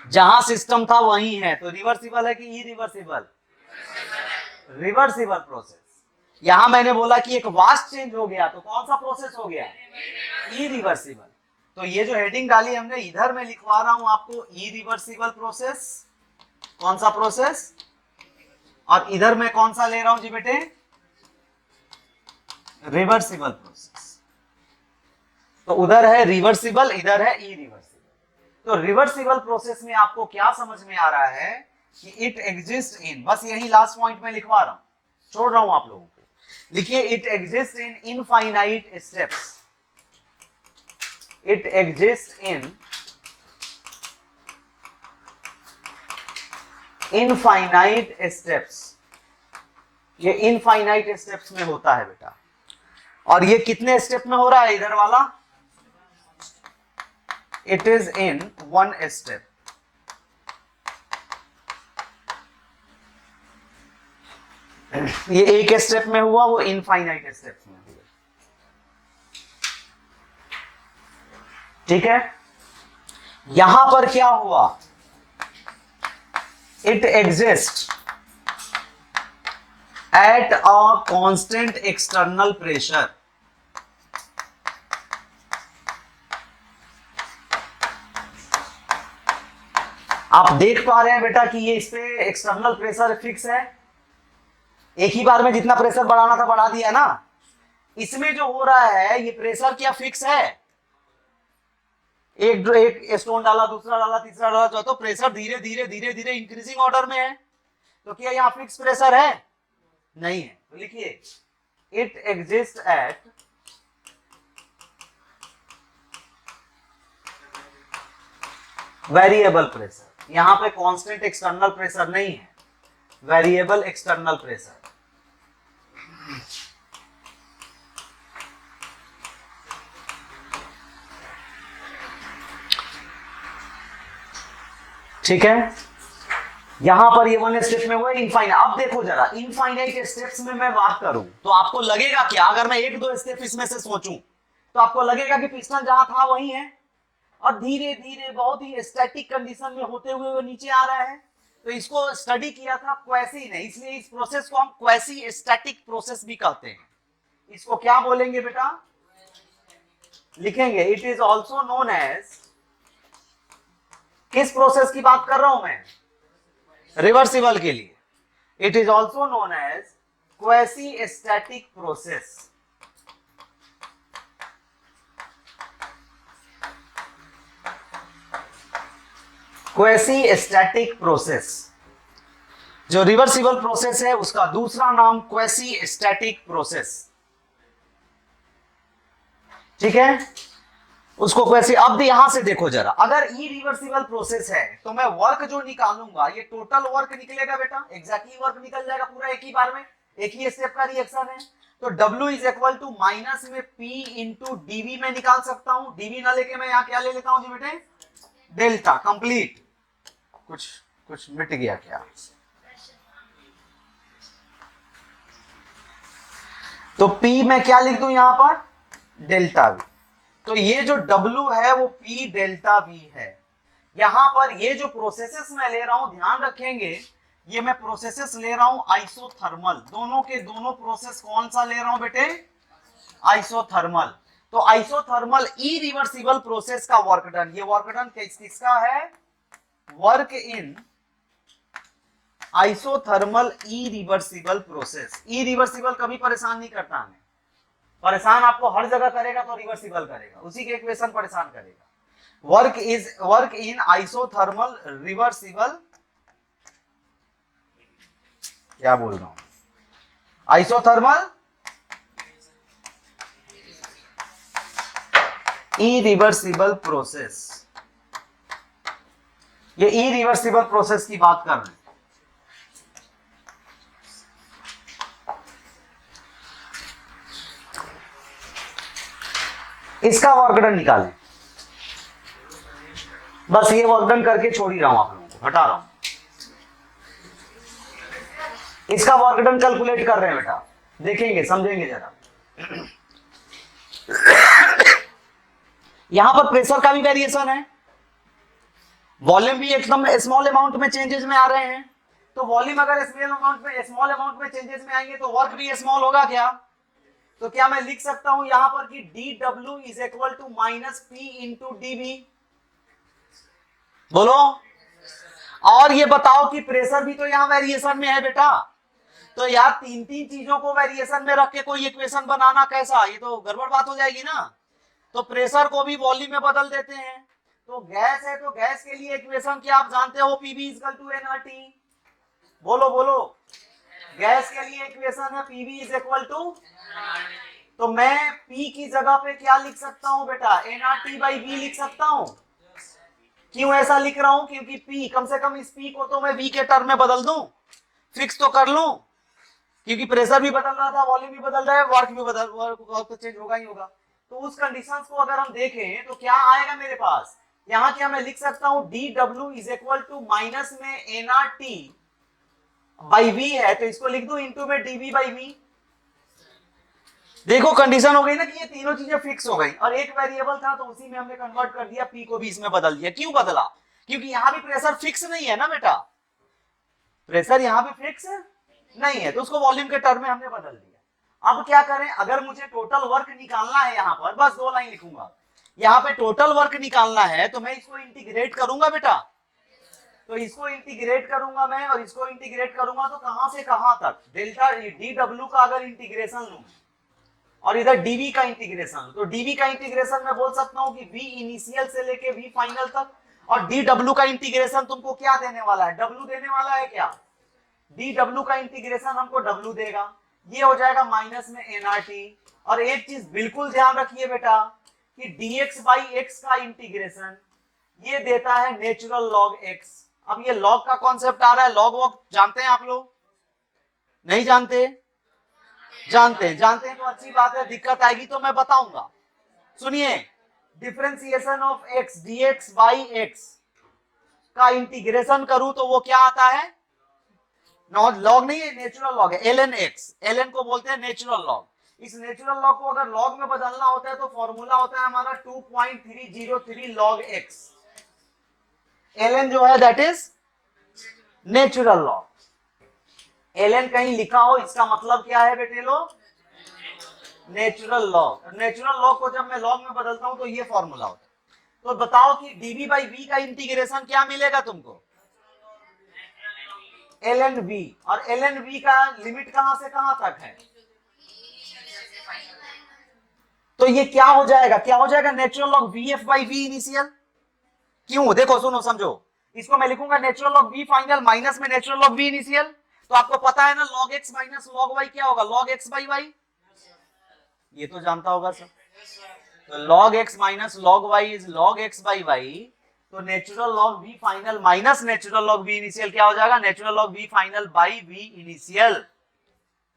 जहां सिस्टम था वही है, तो रिवर्सिबल है कि इरिवर्सिबल, रिवर्सिबल प्रोसेस। यहां मैंने बोला कि एक वास्ट चेंज हो गया, तो कौन सा प्रोसेस हो गया, इरिवर्सिबल। तो ये जो हेडिंग डाली हमने, इधर मैं लिखवा रहा हूं आपको इरिवर्सिबल प्रोसेस, कौन सा प्रोसेस, और इधर मैं कौन सा ले रहा हूं जी बेटे, रिवर्सिबल प्रोसेस। तो उधर है रिवर्सिबल, इधर है इरिवर्सिबल। तो रिवर्सिबल प्रोसेस में आपको क्या समझ में आ रहा है कि इट एग्जिस्ट इन, बस यही लास्ट पॉइंट में लिखवा रहा हूं, छोड़ रहा हूं आप लोगों को, लिखिए it exist in infinite steps, it exist in infinite steps. ये इनफाइनाइट स्टेप्स में होता है बेटा, और ये कितने स्टेप में हो रहा है इधर वाला, it is in one step. ये एक स्टेप में हुआ, वो इनफाइनाइट स्टेप में हुआ, ठीक है। यहां पर क्या हुआ, it exist at a constant external pressure. आप देख पा रहे हैं बेटा कि ये इस पे एक्सटर्नल प्रेशर फिक्स है, एक ही बार में जितना प्रेशर बढ़ाना था बढ़ा दिया ना। इसमें जो हो रहा है ये प्रेशर क्या फिक्स है, एक स्टोन डाला, दूसरा डाला, तीसरा डाला, चौथा, तो प्रेशर धीरे धीरे धीरे धीरे इंक्रीजिंग ऑर्डर में है। तो क्या यहां फिक्स प्रेशर है, नहीं है। तो लिखिए it exist at variable pressure, यहां पे कांस्टेंट एक्सटर्नल प्रेशर नहीं है, वेरिएबल एक्सटर्नल प्रेशर। ठीक है, यहां पर ये वन स्टेप में हुआ इनफाइनाइट। अब देखो जरा, इनफाइनाइट स्टेप्स में मैं बात करूं तो आपको लगेगा क्या, अगर मैं एक दो स्टेप इसमें से सोचूं तो आपको लगेगा कि पिस्टन जहां था वही है, और धीरे धीरे बहुत ही स्टैटिक कंडीशन में होते हुए वो नीचे आ रहा है। तो इसको स्टडी किया था क्वेसी ने, इसलिए इस प्रोसेस को हम क्वेसी स्टैटिक प्रोसेस भी कहते हैं। इसको क्या बोलेंगे बेटा, लिखेंगे it is also known as, किस प्रोसेस की बात कर रहा हूं मैं, रिवर्सिबल के लिए, it is also known as quasi static process. Quasi static process, जो रिवर्सिबल प्रोसेस है उसका दूसरा नाम क्वेसी स्टैटिक प्रोसेस, ठीक है। उसको क्वेसी, अब यहां से देखो जरा, अगर इरिवर्सिबल प्रोसेस है तो मैं वर्क जो निकालूंगा ये टोटल वर्क निकलेगा बेटा, एग्जैक्टली वर्क निकल जाएगा पूरा एक ही बार में, एक ही स्टेप का रिएक्शन है। तो W is equal to minus में P इंटू डीवी में निकाल सकता हूं, डीवी ना लेके मैं यहां क्या ले लेता हूं जी बेटे, डेल्टा कंप्लीट। कुछ मिट गया क्या, तो P में क्या लिख दूं यहां पर, डेल्टा V। तो ये जो W है वो P डेल्टा V है। यहां पर ये जो प्रोसेसेस मैं ले रहा हूं, ध्यान रखेंगे ये मैं प्रोसेसेस ले रहा हूं आइसोथर्मल, दोनों के दोनों प्रोसेस कौन सा ले रहा हूं बेटे, आइसोथर्मल। तो आइसोथर्मल इरिवर्सिबल प्रोसेस का वर्क डन, ये वर्क डन किसका है? Work in isothermal irreversible process. Irreversible कभी परेशान नहीं करता हमें, परेशान आपको हर जगह करेगा तो रिवर्सिबल करेगा, उसी के इक्वेशन परेशान करेगा। वर्क इन आइसोथर्मल रिवर्सिबल, क्या बोल रहा हूं, आइसोथर्मल इरिवर्सिबल प्रोसेस, ये इरिवर्सिबल प्रोसेस की बात कर रहे हैं। इसका वर्क डन निकालें, बस ये वर्क डन करके छोड़ ही रहा हूं, आप लोगों को हटा रहा हूं। इसका वर्क डन कैलकुलेट कर रहे हैं बेटा, देखेंगे समझेंगे जरा। यहां पर प्रेशर का भी वेरिएशन है, वॉल्यूम भी एकदम स्मॉल अमाउंट में चेंजेस में आ रहे हैं, तो वॉल्यूम अगर स्मॉल अमाउंट में चेंजेस में आएंगे तो वर्क भी स्मॉल होगा क्या? तो क्या मैं लिख सकता हूं यहां पर कि dW is equal to minus P into dV? बोलो। और ये बताओ कि प्रेशर भी तो यहां वेरिएशन में है बेटा, तो यार तीन चीजों को वेरिएशन में रख के कोई इक्वेशन बनाना कैसा, ये तो गड़बड़ बात हो जाएगी ना। तो प्रेशर को भी वॉल्यूम में बदल देते हैं, तो गैस है तो गैस के लिए इक्वेशन क्या आप जानते हो? PV equal to nRT। बोलो बोलो, गैस के लिए इक्वेशन है PV इज इक्वल टू, तो मैं P की जगह पे क्या लिख सकता हूं बेटा? nRT बाई V लिख सकता हूं। क्यों ऐसा लिख रहा हूं? क्योंकि P, कम से कम इस P को तो मैं V के टर्म में बदल दूं, फिक्स तो कर लूं, क्योंकि प्रेशर भी बदल रहा था, वॉल्यूम भी बदल रहा है, वर्क भी बदल, वर्क तो चेंज होगा ही होगा। तो उस कंडीशंस को अगर हम देखें तो क्या आएगा मेरे पास? यहां क्या मैं लिख सकता हूं dW is equal to minus में nRT बाई V है, तो इसको लिख दूं इंटू में dV बाई V। देखो कंडीशन हो गई ना कि ये तीनों चीजें फिक्स हो गई, और एक वेरिएबल था तो उसी में हमने कन्वर्ट कर दिया, P को भी इसमें बदल दिया। क्यों बदला? क्योंकि यहां भी प्रेशर फिक्स नहीं है ना बेटा, प्रेशर यहां भी फिक्स नहीं है, तो उसको वॉल्यूम के टर्म में हमने बदल दिया। अब क्या करें? अगर मुझे टोटल वर्क निकालना है, यहां पर बस 2 लाइन लिखूंगा, यहां पे टोटल वर्क निकालना है, तो मैं इसको इंटीग्रेट करूंगा बेटा, तो इसको इंटीग्रेट करूंगा मैं, और इसको इंटीग्रेट करूंगा, तो कहां से कहां तक? डेल्टा dW का अगर इंटीग्रेशन लूं और इधर dV का इंटीग्रेशन, तो dV का इंटीग्रेशन मैं बोल सकता हूं कि V इनिशियल से लेके V फाइनल तक, और dW का इंटीग्रेशन तुमको क्या देने वाला है? W देने वाला है क्या? dW का इंटीग्रेशन हमको W देगा, ये हो जाएगा माइनस में nRT। और एक चीज बिल्कुल ध्यान रखिए बेटा कि dx बाई x का इंटीग्रेशन ये देता है नेचुरल लॉग x। अब ये लॉग का कॉन्सेप्ट आ रहा है, लॉग वॉग जानते हैं आप लोग? नहीं जानते? जानते हैं तो अच्छी बात है, दिक्कत आएगी तो मैं बताऊंगा। सुनिए, differentiation of x dx by x का इंटीग्रेशन करूं तो वो क्या आता है? लॉग नहीं है, नेचुरल लॉग है, ln x, ln को बोलते हैं नेचुरल लॉग। इस नेचुरल लॉग को अगर लॉग में बदलना होता है तो फॉर्मूला होता है हमारा 2.303 log x। ln जो है that is natural log. ln कहीं लिखा हो इसका मतलब क्या है बेटे लोग? Natural log. नेचुरल लॉग को जब मैं लॉग में बदलता हूं तो ये फॉर्मूला होता है। तो बताओ कि dv बाई v का इंटीग्रेशन क्या मिलेगा तुमको? ln v, और ln v का लिमिट कहां से कहां तक है? तो ये क्या हो जाएगा? क्या हो जाएगा? Natural log vf by v initial. क्यों? देखो सुनो समझो, इसको मैं लिखूंगा natural log v final minus में नेचुरल लॉग v इनिशियल। तो आपको पता है ना log x माइनस log y क्या होगा? log x बाई y, ये तो जानता होगा सर। तो log x माइनस log y is log x by y, तो natural log v final minus natural log v initial क्या हो जाएगा? Natural log v final by v initial.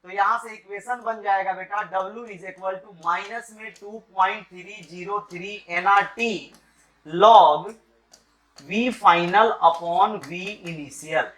तो यहां से इक्वेशन बन जाएगा बेटा W is equal to minus में 2.303 nRT log v final upon v initial.